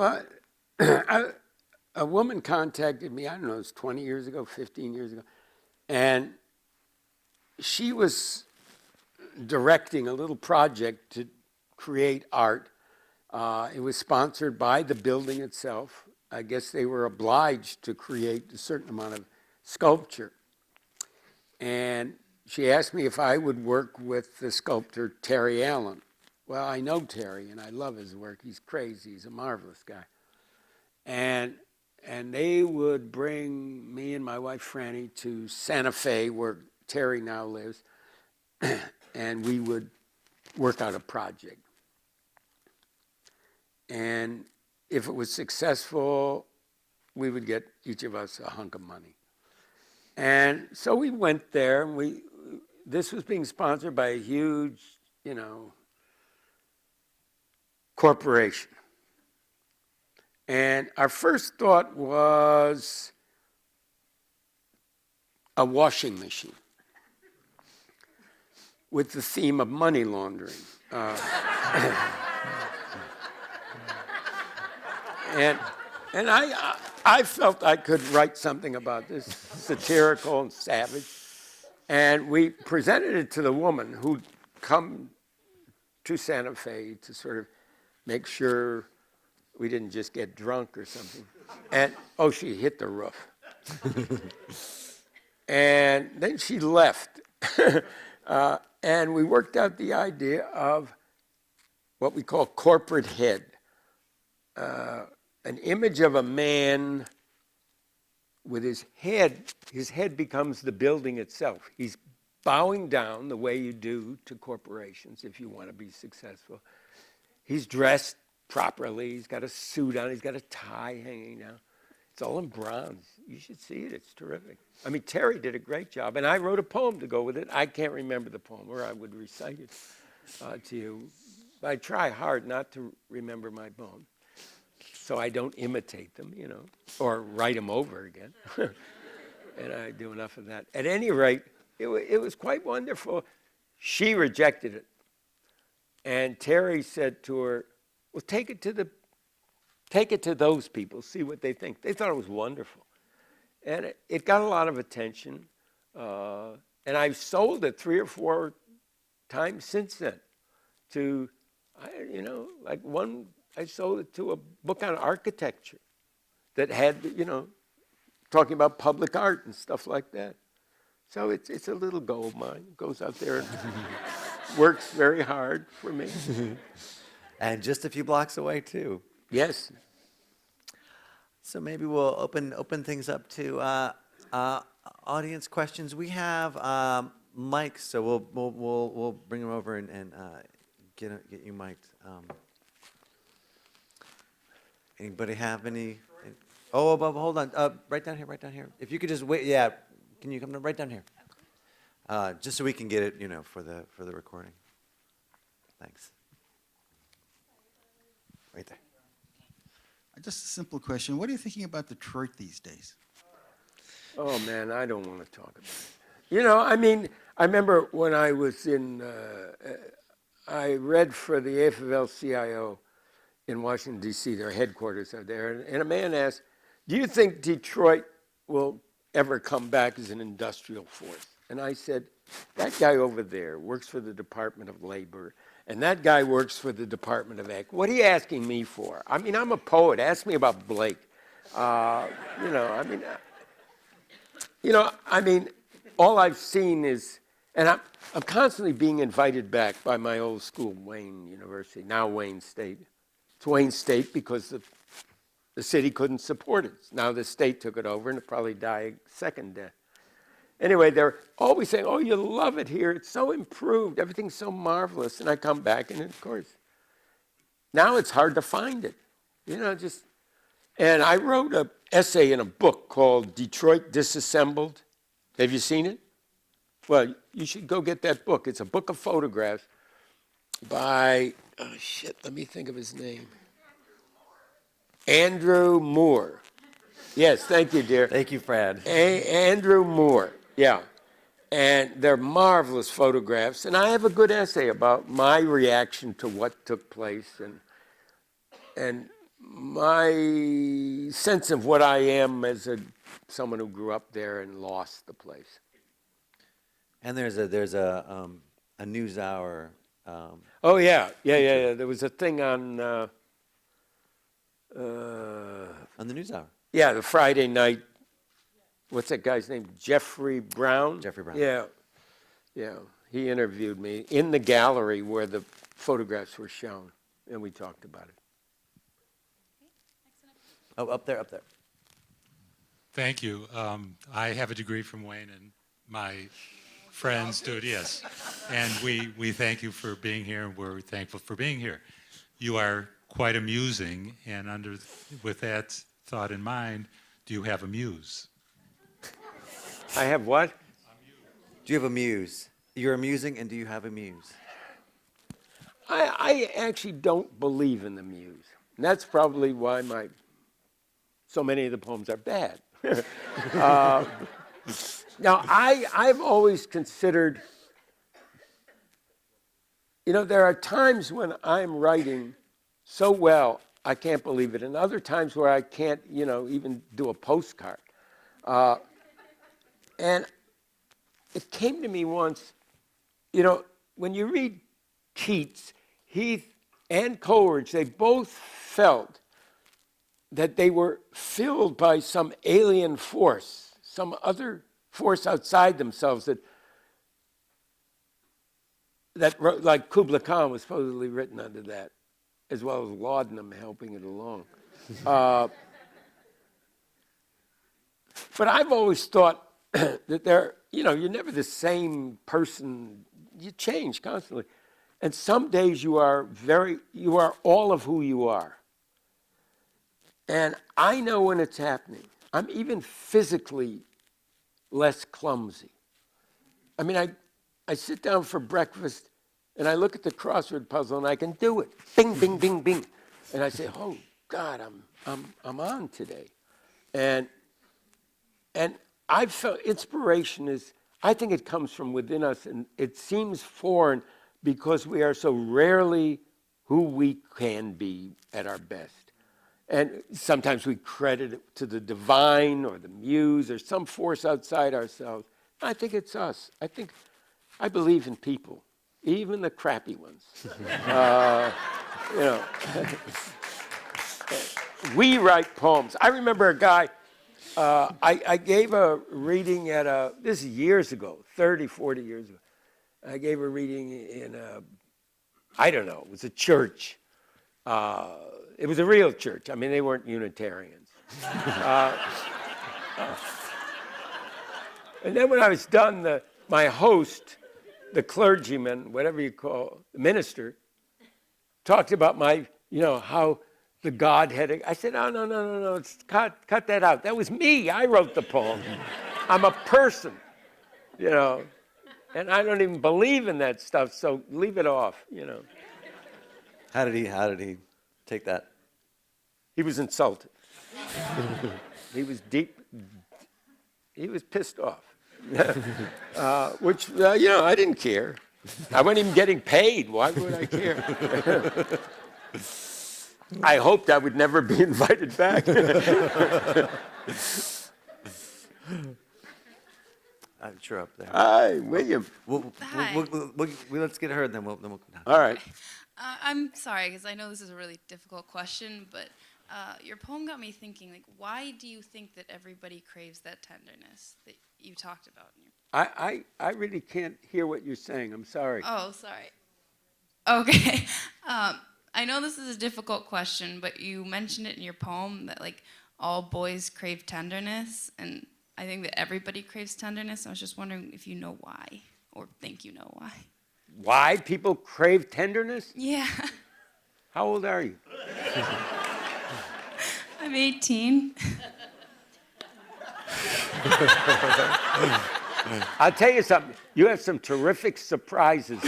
Well, a woman contacted me, I don't know, it was 20 years ago, 15 years ago, and she was directing a little project to create art. It was sponsored by the building itself. I guess they were obliged to create a certain amount of sculpture. And she asked me if I would work with the sculptor Terry Allen. Well, I know Terry, and I love his work. He's crazy. He's a marvelous guy. And they would bring me and my wife Franny to Santa Fe, where Terry now lives, and we would work out a project. And if it was successful, we would get each of us a hunk of money. And so we went there, and this was being sponsored by a huge, corporation. And our first thought was a washing machine with the theme of money laundering. And I felt I could write something about this, satirical and savage. And we presented it to the woman who'd come to Santa Fe to sort of make sure we didn't just get drunk or something. And, she hit the roof. And then she left. And we worked out the idea of what we call corporate head. An image of a man with his head becomes the building itself. He's bowing down the way you do to corporations if you want to be successful. He's dressed properly. He's got a suit on. He's got a tie hanging down. It's all in bronze. You should see it. It's terrific. I mean, Terry did a great job, and I wrote a poem to go with it. I can't remember the poem, or I would recite it to you. But I try hard not to remember my poem, so I don't imitate them, or write them over again. And I do enough of that. At any rate, it was quite wonderful. She rejected it. And Terry said to her, well, take it to those people, see what they think. They thought it was wonderful. And it got a lot of attention. And I've sold it 3 or 4 times since then to, I sold it to a book on architecture that had, talking about public art and stuff like that. So it's a little gold mine. It goes out there and works very hard for me. And just a few blocks away, too. Yes. So maybe we'll open things up to audience questions. We have mics, so we'll bring them over and get you mic'd. Anybody have any? Hold on. Right down here. If you could just wait. Yeah. Can you come right down here? Just so we can get it, for the recording. Thanks. Right there. Just a simple question. What are you thinking about Detroit these days? Oh, man, I don't want to talk about it. I remember when I was I read for the AFL-CIO in Washington, D.C., their headquarters are there, and a man asked, do you think Detroit will ever come back as an industrial force? And I said, that guy over there works for the Department of Labor, and that guy works for the Department of Ag. What are you asking me for? I mean, I'm a poet. Ask me about Blake. All I've seen is, and I'm constantly being invited back by my old school, Wayne University, now Wayne State. It's Wayne State because the city couldn't support it. Now the state took it over, and it probably died a second death. Anyway, they're always saying, oh, you love it here. It's so improved. Everything's so marvelous. And I come back, and of course, now it's hard to find it. And I wrote an essay in a book called Detroit Disassembled. Have you seen it? Well, you should go get that book. It's a book of photographs by, let me think of his name. Andrew Moore. Yes, thank you, dear. Thank you, Fred. Andrew Moore, yeah. And they're marvelous photographs. And I have a good essay about my reaction to what took place. And my sense of what I am as someone who grew up there and lost the place. And there's a NewsHour. Oh yeah. There was a thing on On the NewsHour. the Friday night. What's that guy's name? Jeffrey Brown. Jeffrey Brown. Yeah. He interviewed me in the gallery where the photographs were shown, and we talked about it. Oh, up there. Thank you. I have a degree from Wayne, and my friends do it, yes. And we thank you for being here, and we're thankful for being here. You are quite amusing, and with that thought in mind, do you have a muse? I have what? Do you have a muse? You're amusing, and do you have a muse? I actually don't believe in the muse. And that's probably why so many of the poems are bad. Now, I've always considered, there are times when I'm writing so well, I can't believe it, and other times where I can't, even do a postcard. And it came to me once, when you read Keats, Heath, and Coleridge, they both felt that they were filled by some alien force, some other force outside themselves that like Kubla Khan was supposedly written under that, as well as laudanum helping it along. But I've always thought that you're never the same person. You change constantly. And some days you are all of who you are. And I know when it's happening. I'm even physically less clumsy. I mean, I sit down for breakfast and I look at the crossword puzzle and I can do it. Bing, bing, bing, bing. And I say, oh God, I'm on today. And I've felt inspiration I think it comes from within us, and it seems foreign because we are so rarely who we can be at our best. And sometimes we credit it to the divine or the muse or some force outside ourselves. I think it's us. I believe in people, even the crappy ones. We write poems. I remember a guy, I gave a reading this is years ago, 30, 40 years ago. I gave a reading in it was a church. It was a real church. I mean, they weren't Unitarians. And then when I was done, my host, the clergyman, whatever you call, the minister, talked about how the Godhead. I said, no, cut that out. That was me. I wrote the poem. I'm a person, and I don't even believe in that stuff, so leave it off, How did he take that? He was insulted. He was pissed off, which, I didn't care. I wasn't even getting paid. Why would I care? I hoped I would never be invited back. I'm sure up there. Hi, William. Let's get her, and then we'll come down. All right. I'm sorry, because I know this is a really difficult question, but your poem got me thinking, why do you think that everybody craves that tenderness that you talked about? I really can't hear what you're saying. I'm sorry. Oh, sorry. Okay. I know this is a difficult question, but you mentioned it in your poem that, all boys crave tenderness, and I think that everybody craves tenderness. I was just wondering if you know why, or think you know why. Why people crave tenderness? Yeah. How old are you? I'm 18. I'll tell you something. You have some terrific surprises.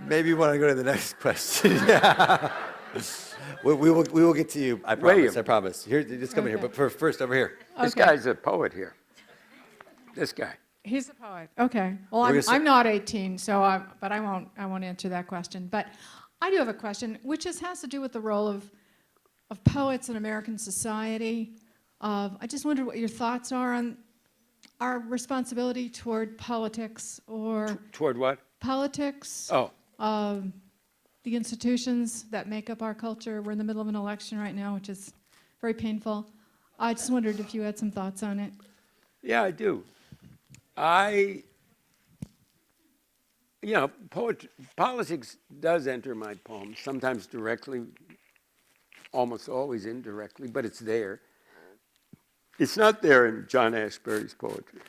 Maybe you want to go to the next question. we will get to you. I promise. William. I promise. Here, just come in here. But first, over here. This guy's a poet here. This guy. He's a poet. Okay. Well, We're I'm, gonna say- I'm not 18, so but I won't answer that question. But I do have a question, which has to do with the role of poets in American society. I just wondered what your thoughts are on our responsibility toward politics or Toward what? politics, Oh, the institutions that make up our culture. We're in the middle of an election right now, which is very painful. I just wondered if you had some thoughts on it. yeah, I do. Politics does enter my poems, sometimes directly, almost always indirectly, but it's there. It's not there in John Ashbery's poetry.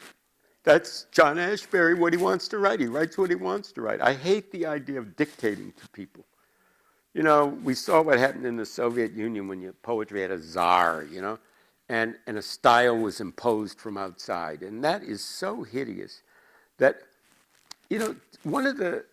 That's John Ashbery, what he wants to write. He writes what he wants to write. I hate the idea of dictating to people. You know, we saw what happened in the Soviet Union when poetry had a czar, you know, and a style was imposed from outside. And that is so hideous that, you know, one of the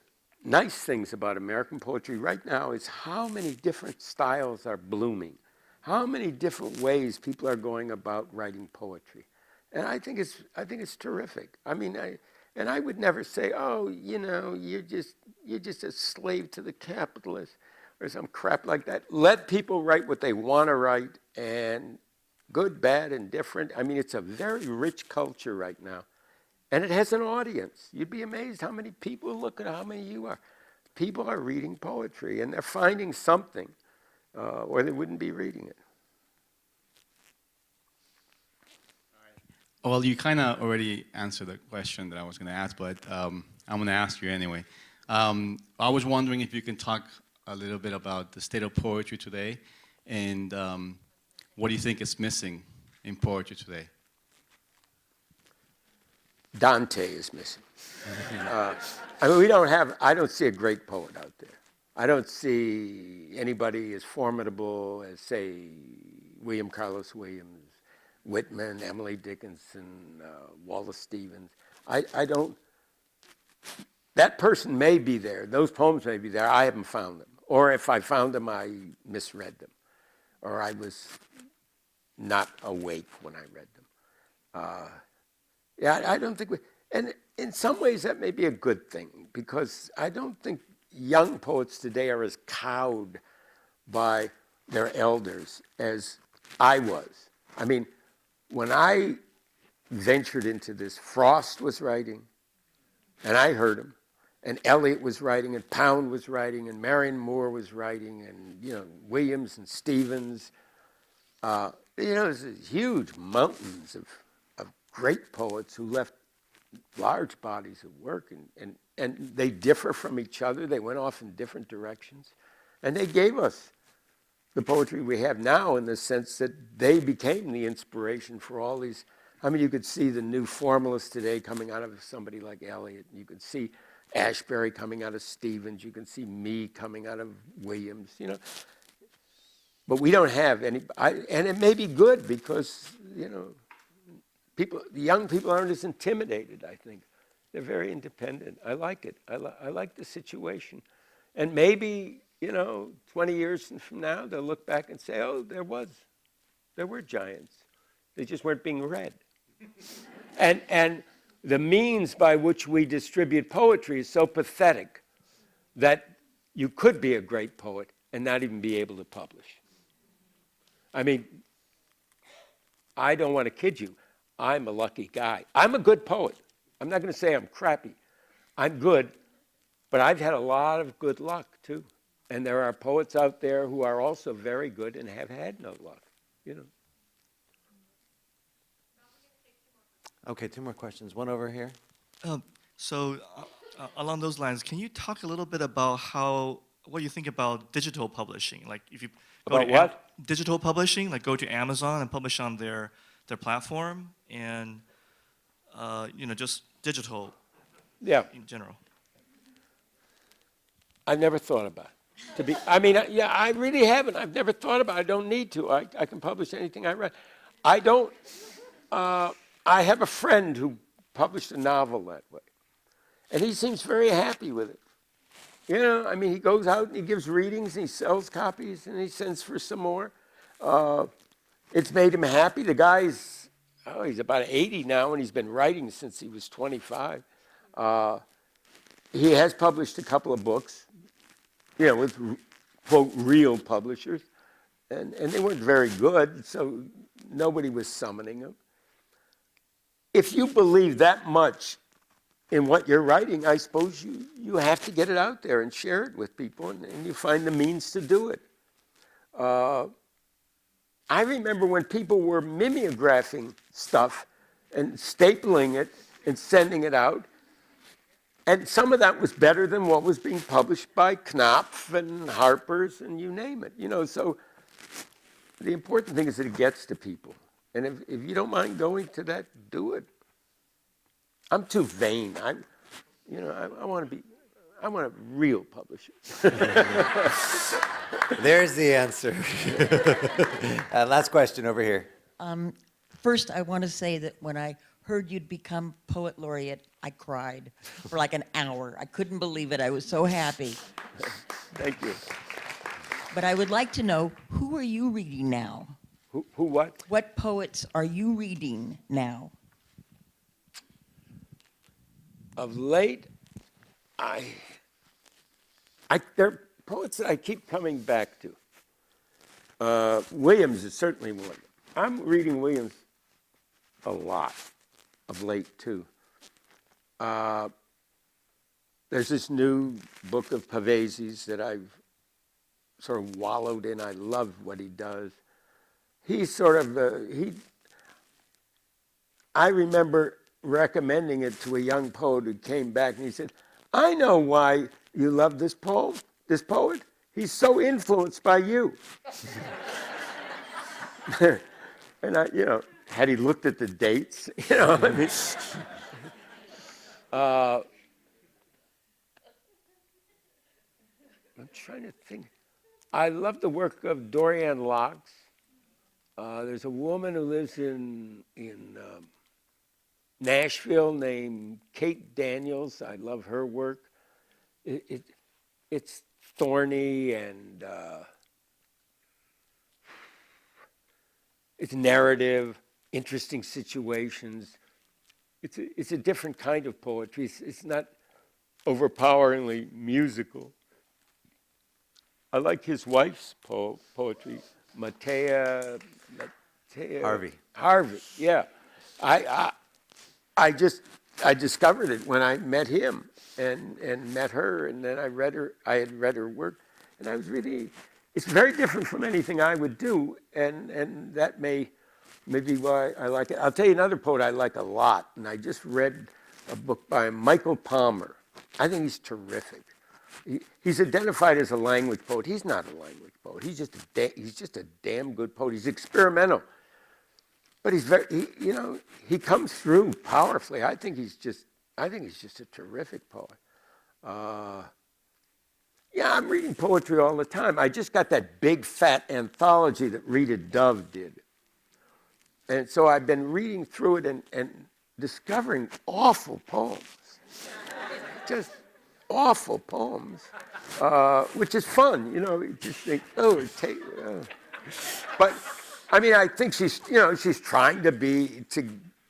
nice things about American poetry right now is how many different styles are blooming, how many different ways people are going about writing poetry. And I think it's terrific. I mean, I would never say, oh, you know, you're just a slave to the capitalists or some crap like that. Let people write what they want to write, and good, bad, and different. I mean, it's a very rich culture right now. And it has an audience. You'd be amazed how many people, look at how many you are. People are reading poetry, and they're finding something, or they wouldn't be reading it. Well, you kind of already answered the question that I was going to ask, but I'm going to ask you anyway. I was wondering if you can talk a little bit about the state of poetry today, and what do you think is missing in poetry today? Dante is missing. I mean, I don't see a great poet out there. I don't see anybody as formidable as, say, William Carlos Williams, Whitman, Emily Dickinson, Wallace Stevens. I don't, that person may be there, those poems may be there, I haven't found them. Or if I found them, I misread them. Or I was not awake when I read them. Yeah, I don't think and in some ways that may be a good thing, because I don't think young poets today are as cowed by their elders as I was. I mean, when I ventured into this, Frost was writing, and I heard him, and Eliot was writing, and Pound was writing, and Marion Moore was writing, and, you know, Williams and Stevens. You know, there's huge mountains of great poets who left large bodies of work, and they differ from each other. They went off in different directions, and they gave us the poetry we have now, in the sense that they became the inspiration for all these. I mean, you could see the new formalists today coming out of somebody like Eliot. You could see Ashbery coming out of Stevens. You can see me coming out of Williams, you know. But we don't have any, and it may be good, because, you know, the young people aren't as intimidated, I think. They're very independent. I like it. I like the situation. And maybe, you know, 20 years from now, they'll look back and say, oh, there were giants. They just weren't being read. And the means by which we distribute poetry is so pathetic that you could be a great poet and not even be able to publish. I mean, I don't want to kid you. I'm a lucky guy. I'm a good poet. I'm not going to say I'm crappy. I'm good, but I've had a lot of good luck, too. And there are poets out there who are also very good and have had no luck, you know. Okay, 2 more questions. One over here. Along those lines, can you talk a little bit about what you think about digital publishing? Like, if you go About to what? Digital publishing, like go to Amazon and publish on their platform, and you know, just digital Yeah, in general. I've never thought about it. I really haven't. I've never thought about it. I don't need to. I can publish anything I write. I don't. I have a friend who published a novel that way, and he seems very happy with it. You know, I mean, he goes out and he gives readings, and he sells copies, and he sends for some more. It's made him happy. The guy's, he's about 80 now, and he's been writing since he was 25. He has published a couple of books, with, quote, real publishers, and they weren't very good, so nobody was summoning him. If you believe that much in what you're writing, I suppose you have to get it out there and share it with people, and you find the means to do it. I remember when people were mimeographing stuff and stapling it and sending it out, and some of that was better than what was being published by Knopf and Harper's and you name it. So the important thing is that it gets to people. And if you don't mind going to that, do it. I'm too vain. I want a real publisher. There's the answer. Last question over here. First, I want to say that when I heard you'd become Poet Laureate, I cried for like an hour. I couldn't believe it. I was so happy. Thank you. But I would like to know, who are you reading now? Who what? What poets are you reading now? Of late, there are poets that I keep coming back to. Williams is certainly one. I'm reading Williams a lot of late, too. There's this new book of Pavesi's that I've sort of wallowed in. I love what he does. He's sort of, I remember recommending it to a young poet who came back and he said, I know why you love this poet. He's so influenced by you. And had he looked at the dates, I mean, I'm trying to think. I love the work of Dorianne Locks. There's a woman who lives in Nashville named Kate Daniels. I love her work. It's thorny and it's narrative, interesting situations. It's a different kind of poetry. It's not overpoweringly musical. I like his wife's poetry, Matea Harvey, yeah. I discovered it when I met him and met her, and then I had read her work, and I was really, it's very different from anything I would do, and that may be why I like it. I'll tell you another poet I like a lot, and I just read a book by Michael Palmer. I think he's terrific. He's identified as a language poet. He's not a language poet. He's just a damn good poet. He's experimental, but he comes through powerfully. I think he's just a terrific poet. Yeah, I'm reading poetry all the time. I just got that big fat anthology that Rita Dove did, and so I've been reading through it and discovering awful poems, just awful poems, which is fun, You just think, but I mean, I think she's trying to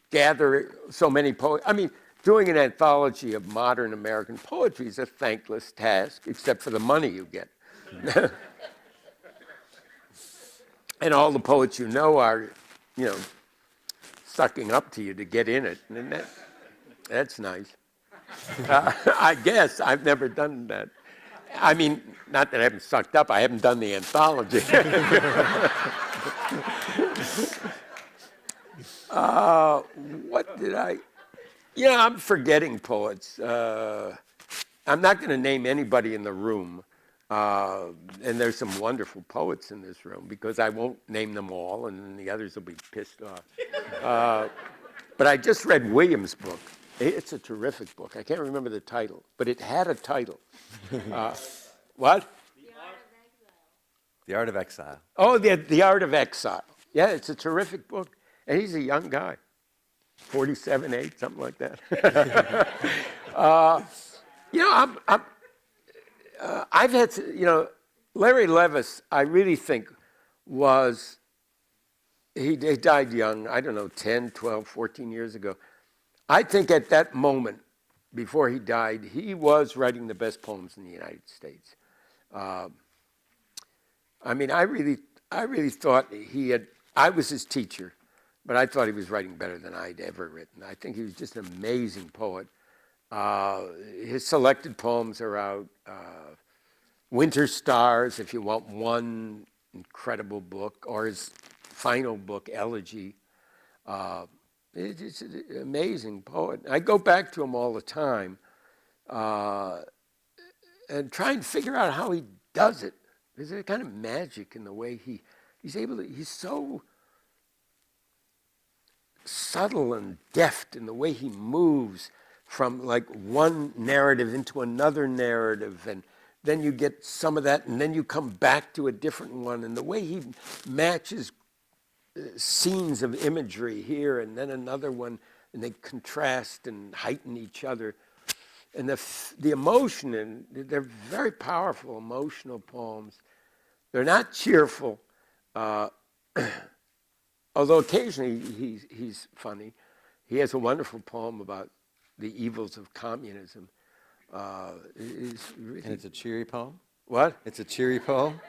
gather so many poets. I mean, doing an anthology of modern American poetry is a thankless task, except for the money you get. And all the poets are, sucking up to you to get in it, and that's nice. I guess I've never done that. I mean, not that I haven't sucked up, I haven't done the anthology. What did I? Yeah, I'm forgetting poets. I'm not going to name anybody in the room. And there's some wonderful poets in this room because I won't name them all and the others will be pissed off. But I just read Williams' book. It's a terrific book. I can't remember the title, but it had a title. What? The Art of Exile. Oh, The Art of Exile. Yeah, it's a terrific book. And he's a young guy, 47, 8, something like that. I've had, Larry Levis, I really think he died young, I don't know, 10, 12, 14 years ago. I think at that moment, before he died, he was writing the best poems in the United States. I mean, I really thought I was his teacher, but I thought he was writing better than I'd ever written. I think he was just an amazing poet. His selected poems are out. Winter Stars, if you want one incredible book, or his final book, Elegy. It's an amazing poet. I go back to him all the time and try and figure out how he does it. There's a kind of magic in the way he's able to, he's so subtle and deft in the way he moves from like one narrative into another narrative, and then you get some of that, and then you come back to a different one, and the way he matches scenes of imagery here and then another one, and they contrast and heighten each other. And the emotion, and they're very powerful emotional poems. They're not cheerful, although occasionally he's funny. He has a wonderful poem about the evils of communism. And it's a cheery poem? What? It's a cheery poem?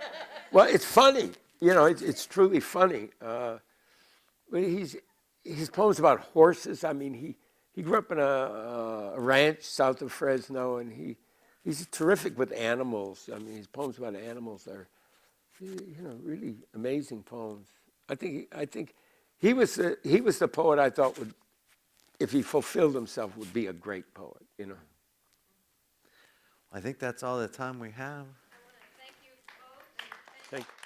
Well, it's funny. You know, it's truly funny. But his poems about horses. I mean, he grew up in a ranch south of Fresno, and he's terrific with animals. I mean, his poems about animals are, really amazing poems. I think he was the poet I thought would, if he fulfilled himself, would be a great poet. I think that's all the time we have. Thank you both. Thank you.